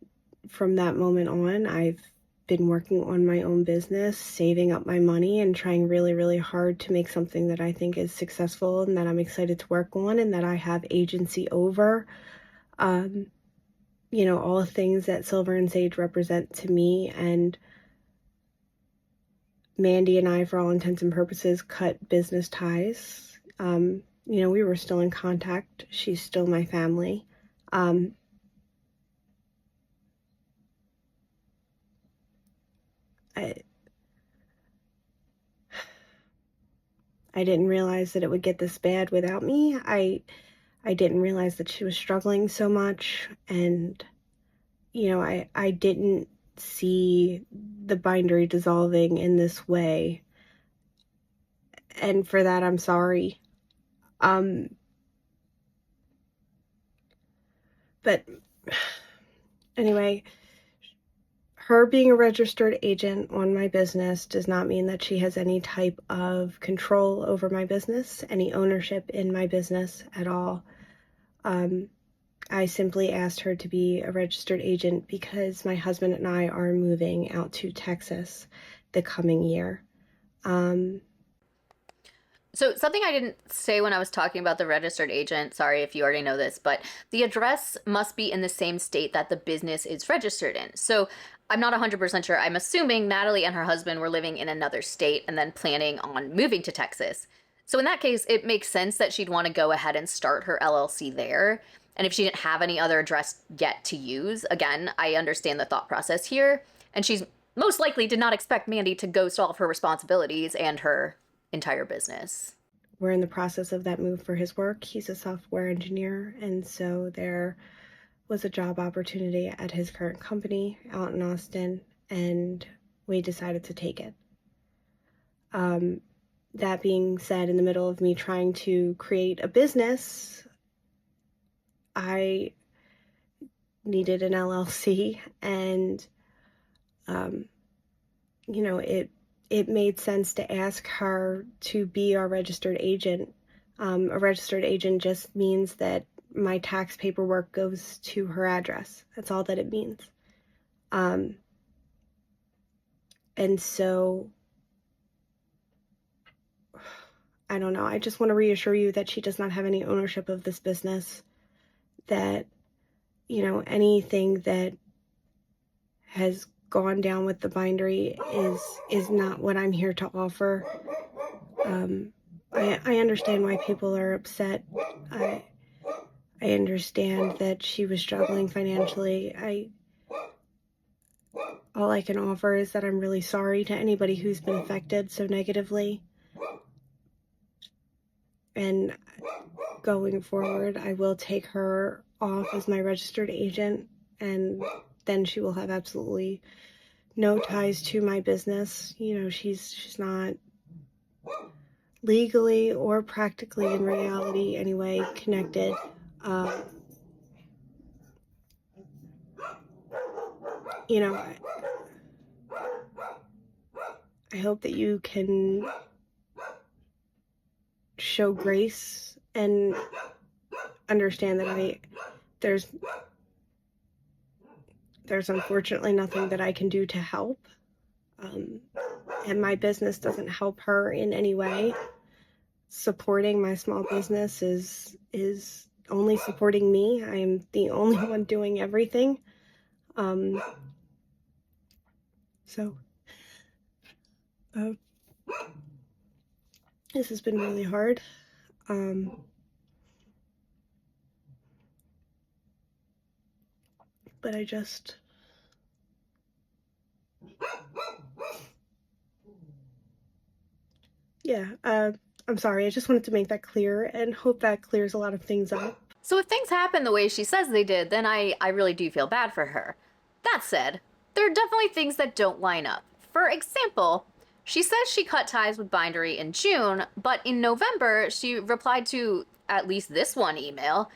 from that moment on, I've been working on my own business, saving up my money and trying really, really hard to make something that I think is successful and that I'm excited to work on and that I have agency over. You know, all the things that Silver and Sage represent to me, and Mandy and I, for all intents and purposes, cut business ties. You know, we were still in contact. She's still my family. I didn't realize that it would get this bad without me. I didn't realize that she was struggling so much, and I didn't see the bindery dissolving in this way. And for that, I'm sorry. But anyway, her being a registered agent on my business does not mean that she has any type of control over my business, any ownership in my business at all. I simply asked her to be a registered agent because my husband and I are moving out to Texas the coming year. So something I didn't say when I was talking about the registered agent, sorry if you already know this, but the address must be in the same state that the business is registered in. So I'm not 100% sure. I'm assuming Natalie and her husband were living in another state and then planning on moving to Texas. So in that case, it makes sense that she'd want to go ahead and start her LLC there. And if she didn't have any other address yet to use, again, I understand the thought process here. And she's most likely did not expect Mandy to go solve her responsibilities and her entire business. We're in the process of that move for his work. He's a software engineer, and so there was a job opportunity at his current company out in Austin, and we decided to take it. That being said, in the middle of me trying to create a business, I needed an LLC, and it made sense to ask her to be our registered agent. A registered agent just means that my tax paperwork goes to her address. That's all that it means. And so, I don't know. I just want to reassure you that she does not have any ownership of this business, that, anything that has gone down with the bindery is not what I'm here to offer. I understand why people are upset. I understand that she was struggling financially. All I can offer is that I'm really sorry to anybody who's been affected so negatively. And going forward, I will take her off as my registered agent, and then she will have absolutely no ties to my business. She's not legally or practically in reality anyway connected. I hope that you can show grace and understand that there's unfortunately nothing that I can do to help. And my business doesn't help her in any way. Supporting my small business is only supporting me. I am the only one doing everything. This has been really hard. But I'm sorry. I just wanted to make that clear and hope that clears a lot of things up. So if things happen the way she says they did, then I really do feel bad for her. That said, there are definitely things that don't line up. For example, she says she cut ties with Bindery in June, but in November, she replied to at least this one email.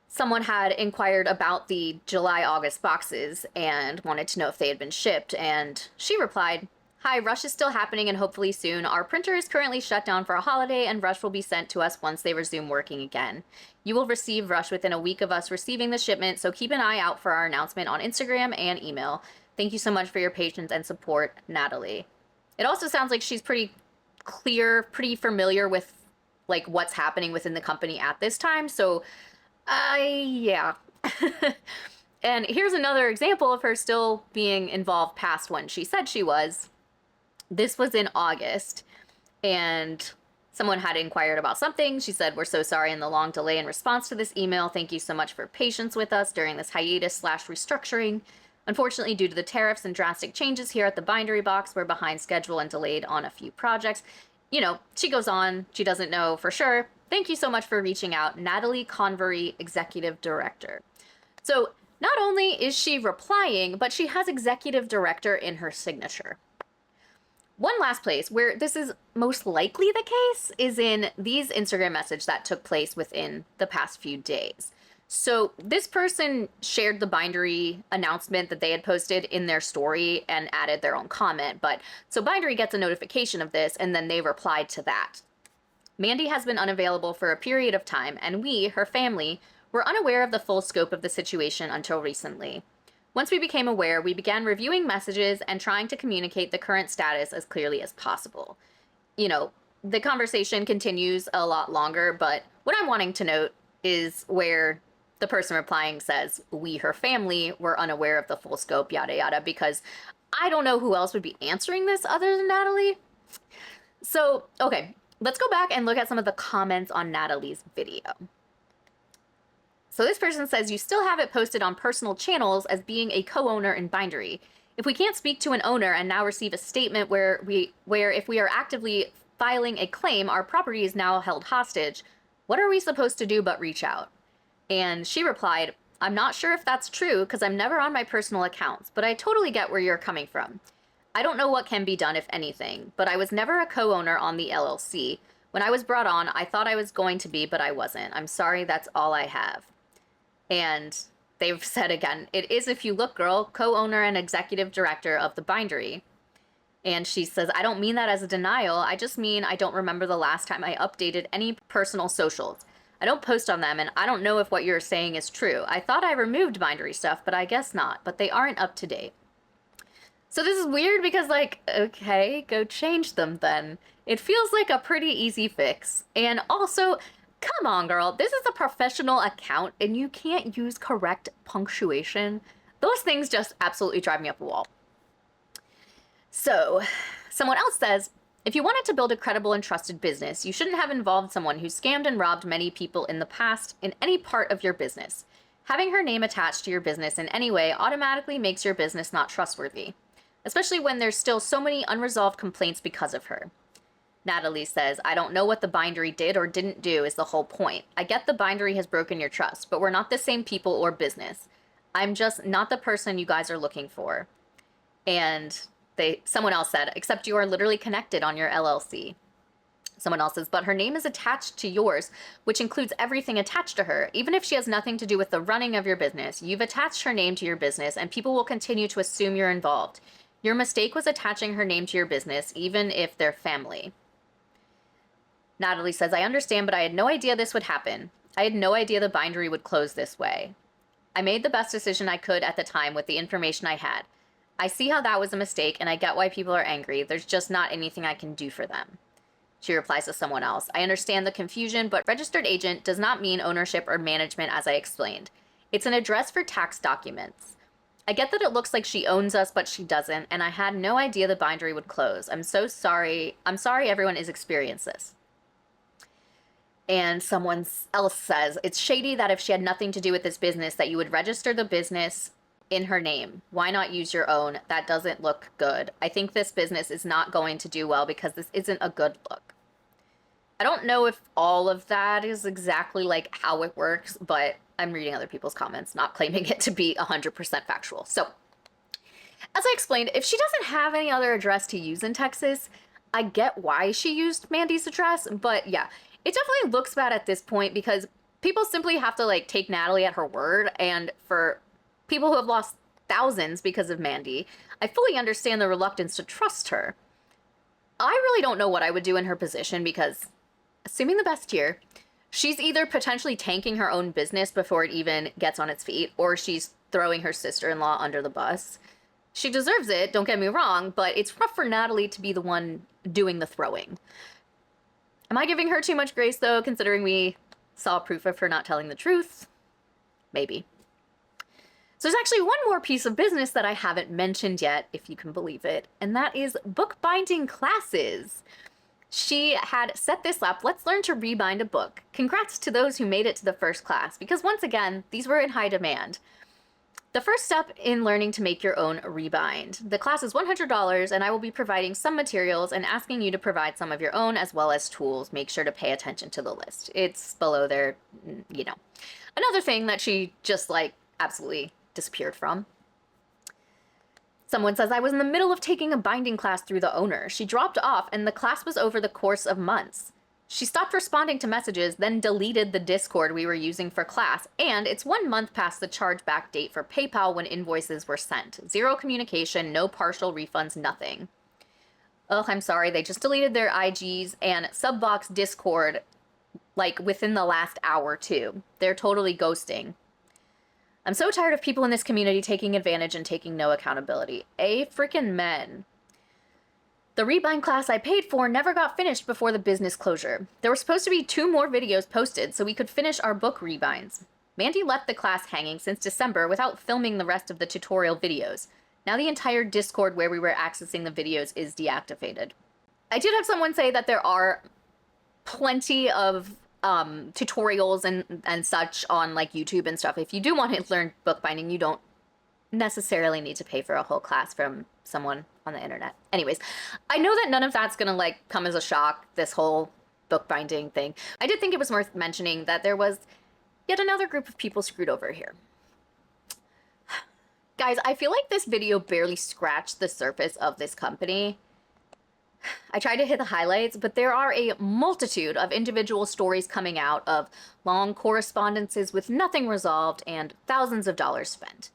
Someone had inquired about the July-August boxes and wanted to know if they had been shipped, and she replied, "Hi, rush is still happening and hopefully soon. Our printer is currently shut down for a holiday and rush will be sent to us once they resume working again. You will receive rush within a week of us receiving the shipment, so keep an eye out for our announcement on Instagram and email. Thank you so much for your patience and support, Natalie." It also sounds like she's pretty clear, pretty familiar with like what's happening within the company at this time, so yeah. And here's another example of her still being involved past when she said she was. This was in August, and someone had inquired about something. She said, "We're so sorry in the long delay in response to this email. Thank you so much for patience with us during this hiatus/restructuring. Unfortunately, due to the tariffs and drastic changes here at the Bindery box, we're behind schedule and delayed on a few projects." She goes on. She doesn't know for sure. "Thank you so much for reaching out. Natalie Convery, Executive Director." So Not only is she replying, but she has executive director in her signature. One last place where this is most likely the case is in these Instagram messages that took place within the past few days. So this person shared the Bindery announcement that they had posted in their story and added their own comment. But so Bindery gets a notification of this and then they replied to that. Mandy has been unavailable for a period of time, and we, her family, were unaware of the full scope of the situation until recently. Once we became aware, we began reviewing messages and trying to communicate the current status as clearly as possible. You know, the conversation continues a lot longer, but what I'm wanting to note is where the person replying says, we, her family, were unaware of the full scope, yada yada, because I don't know who else would be answering this other than Natalie. So, okay, let's go back and look at some of the comments on Natalie's video. So this person says, you still have it posted on personal channels as being a co-owner in Bindery. If we can't speak to an owner and now receive a statement where if we are actively filing a claim, our property is now held hostage, what are we supposed to do but reach out? And she replied, I'm not sure if that's true because I'm never on my personal accounts, but I totally get where you're coming from. I don't know what can be done, if anything, but I was never a co-owner on the LLC. When I was brought on, I thought I was going to be, but I wasn't. I'm sorry, that's all I have. And they've said again, it is If You Look Girl, co-owner and executive director of the Bindery. And she says, I don't mean that as a denial. I just mean I don't remember the last time I updated any personal socials. I don't post on them, and I don't know if what you're saying is true. I thought I removed Bindery stuff, but I guess not. But they aren't up to date. So this is weird because, like, okay, go change them then. It feels like a pretty easy fix. And also, come on, girl, this is a professional account and you can't use correct punctuation. Those things just absolutely drive me up a wall. So, someone else says, if you wanted to build a credible and trusted business, you shouldn't have involved someone who scammed and robbed many people in the past in any part of your business. Having her name attached to your business in any way automatically makes your business not trustworthy, especially when there's still so many unresolved complaints because of her. Natalie says, I don't know what the Bindery did or didn't do is the whole point. I get the Bindery has broken your trust, but we're not the same people or business. I'm just not the person you guys are looking for. And someone else said, except you are literally connected on your LLC. Someone else says, but her name is attached to yours, which includes everything attached to her. Even if she has nothing to do with the running of your business, you've attached her name to your business and people will continue to assume you're involved. Your mistake was attaching her name to your business, even if they're family. Natalie says, I understand, but I had no idea this would happen. I had no idea the Bindery would close this way. I made the best decision I could at the time with the information I had. I see how that was a mistake, and I get why people are angry. There's just not anything I can do for them. She replies to someone else, I understand the confusion, but registered agent does not mean ownership or management as I explained. It's an address for tax documents. I get that it looks like she owns us, but she doesn't, and I had no idea the Bindery would close. I'm so sorry. I'm sorry everyone has experienced this. And someone else says, it's shady that if she had nothing to do with this business, that you would register the business in her name. Why not use your own? That doesn't look good. I think this business is not going to do well because this isn't a good look. I don't know if all of that is exactly like how it works, but I'm reading other people's comments, not claiming it to be 100% factual. So, as I explained, if she doesn't have any other address to use in Texas, I get why she used Mandy's address, but yeah, it definitely looks bad at this point because people simply have to like take Natalie at her word, and for people who have lost thousands because of Mandy, I fully understand the reluctance to trust her. I really don't know what I would do in her position because, assuming the best here, she's either potentially tanking her own business before it even gets on its feet, or she's throwing her sister-in-law under the bus. She deserves it, don't get me wrong, but it's rough for Natalie to be the one doing the throwing. Am I giving her too much grace, though, considering we saw proof of her not telling the truth? Maybe. So there's actually one more piece of business that I haven't mentioned yet, if you can believe it, and that is bookbinding classes. She had set this up, let's learn to rebind a book. Congrats to those who made it to the first class, because once again, these were in high demand. The first step in learning to make your own rebind. The class is $100 and I will be providing some materials and asking you to provide some of your own as well as tools. Make sure to pay attention to the list. It's below there, you know. Another thing that she just like absolutely disappeared from. Someone says, I was in the middle of taking a binding class through the owner. She dropped off and the class was over the course of months. She stopped responding to messages, then deleted the Discord we were using for class, and it's 1 month past the chargeback date for PayPal when invoices were sent. Zero communication, no partial refunds, nothing. Ugh, I'm sorry, they just deleted their IGs and Subbox Discord, like, within the last hour, too. They're totally ghosting. I'm so tired of people in this community taking advantage and taking no accountability. Frickin' men. The rebind class I paid for never got finished before the business closure. There were supposed to be 2 more videos posted so we could finish our book rebinds. Mandy left the class hanging since December without filming the rest of the tutorial videos. Now the entire Discord where we were accessing the videos is deactivated. I did have someone say that there are plenty of tutorials and such on like YouTube and stuff. If you do want to learn bookbinding, you don't necessarily need to pay for a whole class from someone on the internet. Anyways, I know that none of that's gonna like come as a shock, this whole bookbinding thing. I did think it was worth mentioning that there was yet another group of people screwed over here. Guys, I feel like this video barely scratched the surface of this company. I tried to hit the highlights, but there are a multitude of individual stories coming out of long correspondences with nothing resolved and thousands of dollars spent.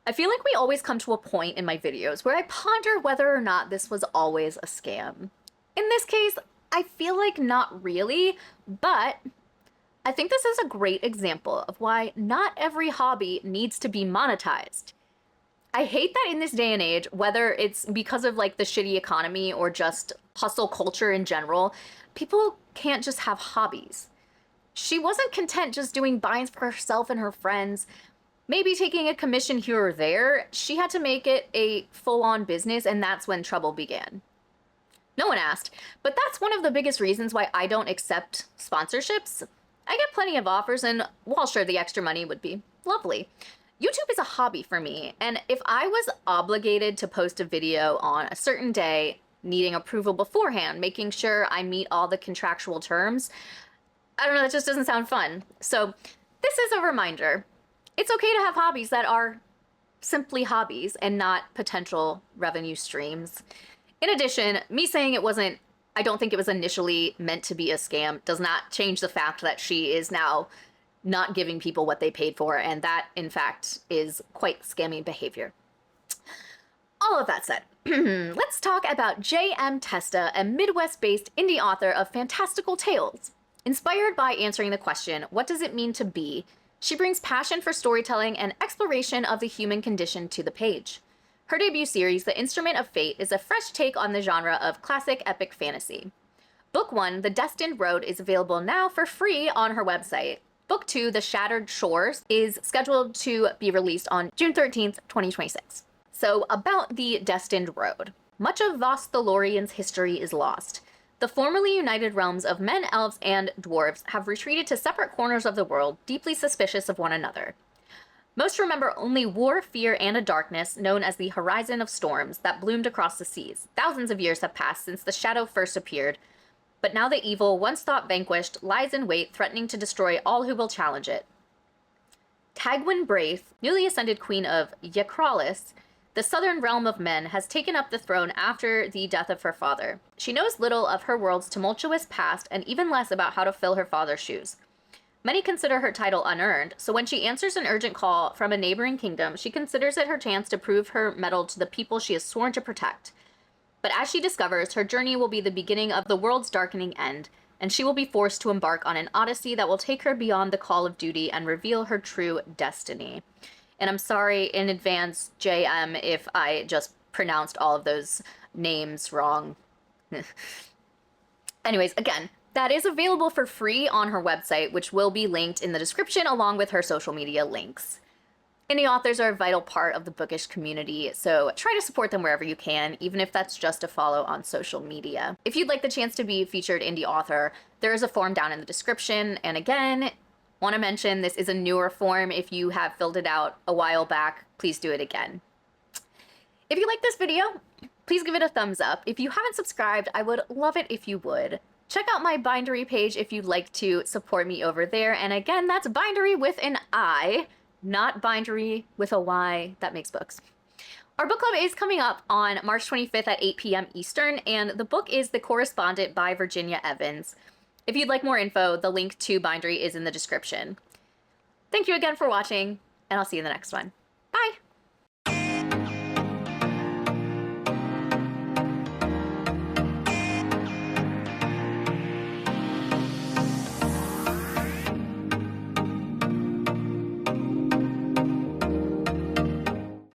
I feel like we always come to a point in my videos where I ponder whether or not this was always a scam. In this case, I feel like not really, but I think this is a great example of why not every hobby needs to be monetized. I hate that in this day and age, whether it's because of like the shitty economy or just hustle culture in general, people can't just have hobbies. She wasn't content just doing binds for herself and her friends, maybe taking a commission here or there. She had to make it a full-on business, and that's when trouble began. No one asked, but that's one of the biggest reasons why I don't accept sponsorships. I get plenty of offers, and while sure, the extra money would be lovely. YouTube is a hobby for me, and if I was obligated to post a video on a certain day, needing approval beforehand, making sure I meet all the contractual terms, I don't know, that just doesn't sound fun. So this is a reminder. It's okay to have hobbies that are simply hobbies and not potential revenue streams. In addition, me saying I don't think it was initially meant to be a scam does not change the fact that she is now not giving people what they paid for, and that, in fact, is quite scammy behavior. All of that said, let's talk about J.M. Testa, a Midwest-based indie author of fantastical tales. Inspired by answering the question, what does it mean to be? She brings passion for storytelling and exploration of the human condition to the page. Her debut series, The Instrument of Fate, is a fresh take on the genre of classic epic fantasy. Book 1, The Destined Road, is available now for free on her website. Book 2, The Shattered Shores, is scheduled to be released on June 13th, 2026. So, about The Destined Road. Much of Vosthulorian's history is lost. The formerly united realms of men, elves, and dwarves have retreated to separate corners of the world, deeply suspicious of one another. Most remember only war, fear, and a darkness known as the Horizon of Storms that bloomed across the seas. Thousands of years have passed since the shadow first appeared, but now the evil, once thought vanquished, lies in wait, threatening to destroy all who will challenge it. Tagwyn Braith, newly ascended queen of Yakralis, the southern realm of men, has taken up the throne after the death of her father. She knows little of her world's tumultuous past and even less about how to fill her father's shoes. Many consider her title unearned, so when she answers an urgent call from a neighboring kingdom, she considers it her chance to prove her mettle to the people she has sworn to protect. But as she discovers, her journey will be the beginning of the world's darkening end, and she will be forced to embark on an odyssey that will take her beyond the call of duty and reveal her true destiny. And I'm sorry in advance, JM, if I just pronounced all of those names wrong. Anyways, again, that is available for free on her website, which will be linked in the description along with her social media links. Indie authors are a vital part of the bookish community, so try to support them wherever you can, even if that's just a follow on social media. If you'd like the chance to be a featured indie author, there is a form down in the description, and again, want to mention this is a newer form. If you have filled it out a while back, please do it again. If you like this video, please give it a thumbs up. If you haven't subscribed, I would love it if you would. Check out my Bindery page if you'd like to support me over there. And again, that's Bindery with an I, not Bindery with a Y that makes books. Our book club is coming up on March 25th at 8 p.m. Eastern, and the book is The Correspondent by Virginia Evans. If you'd like more info, the link to Bindery is in the description. Thank you again for watching, and I'll see you in the next one.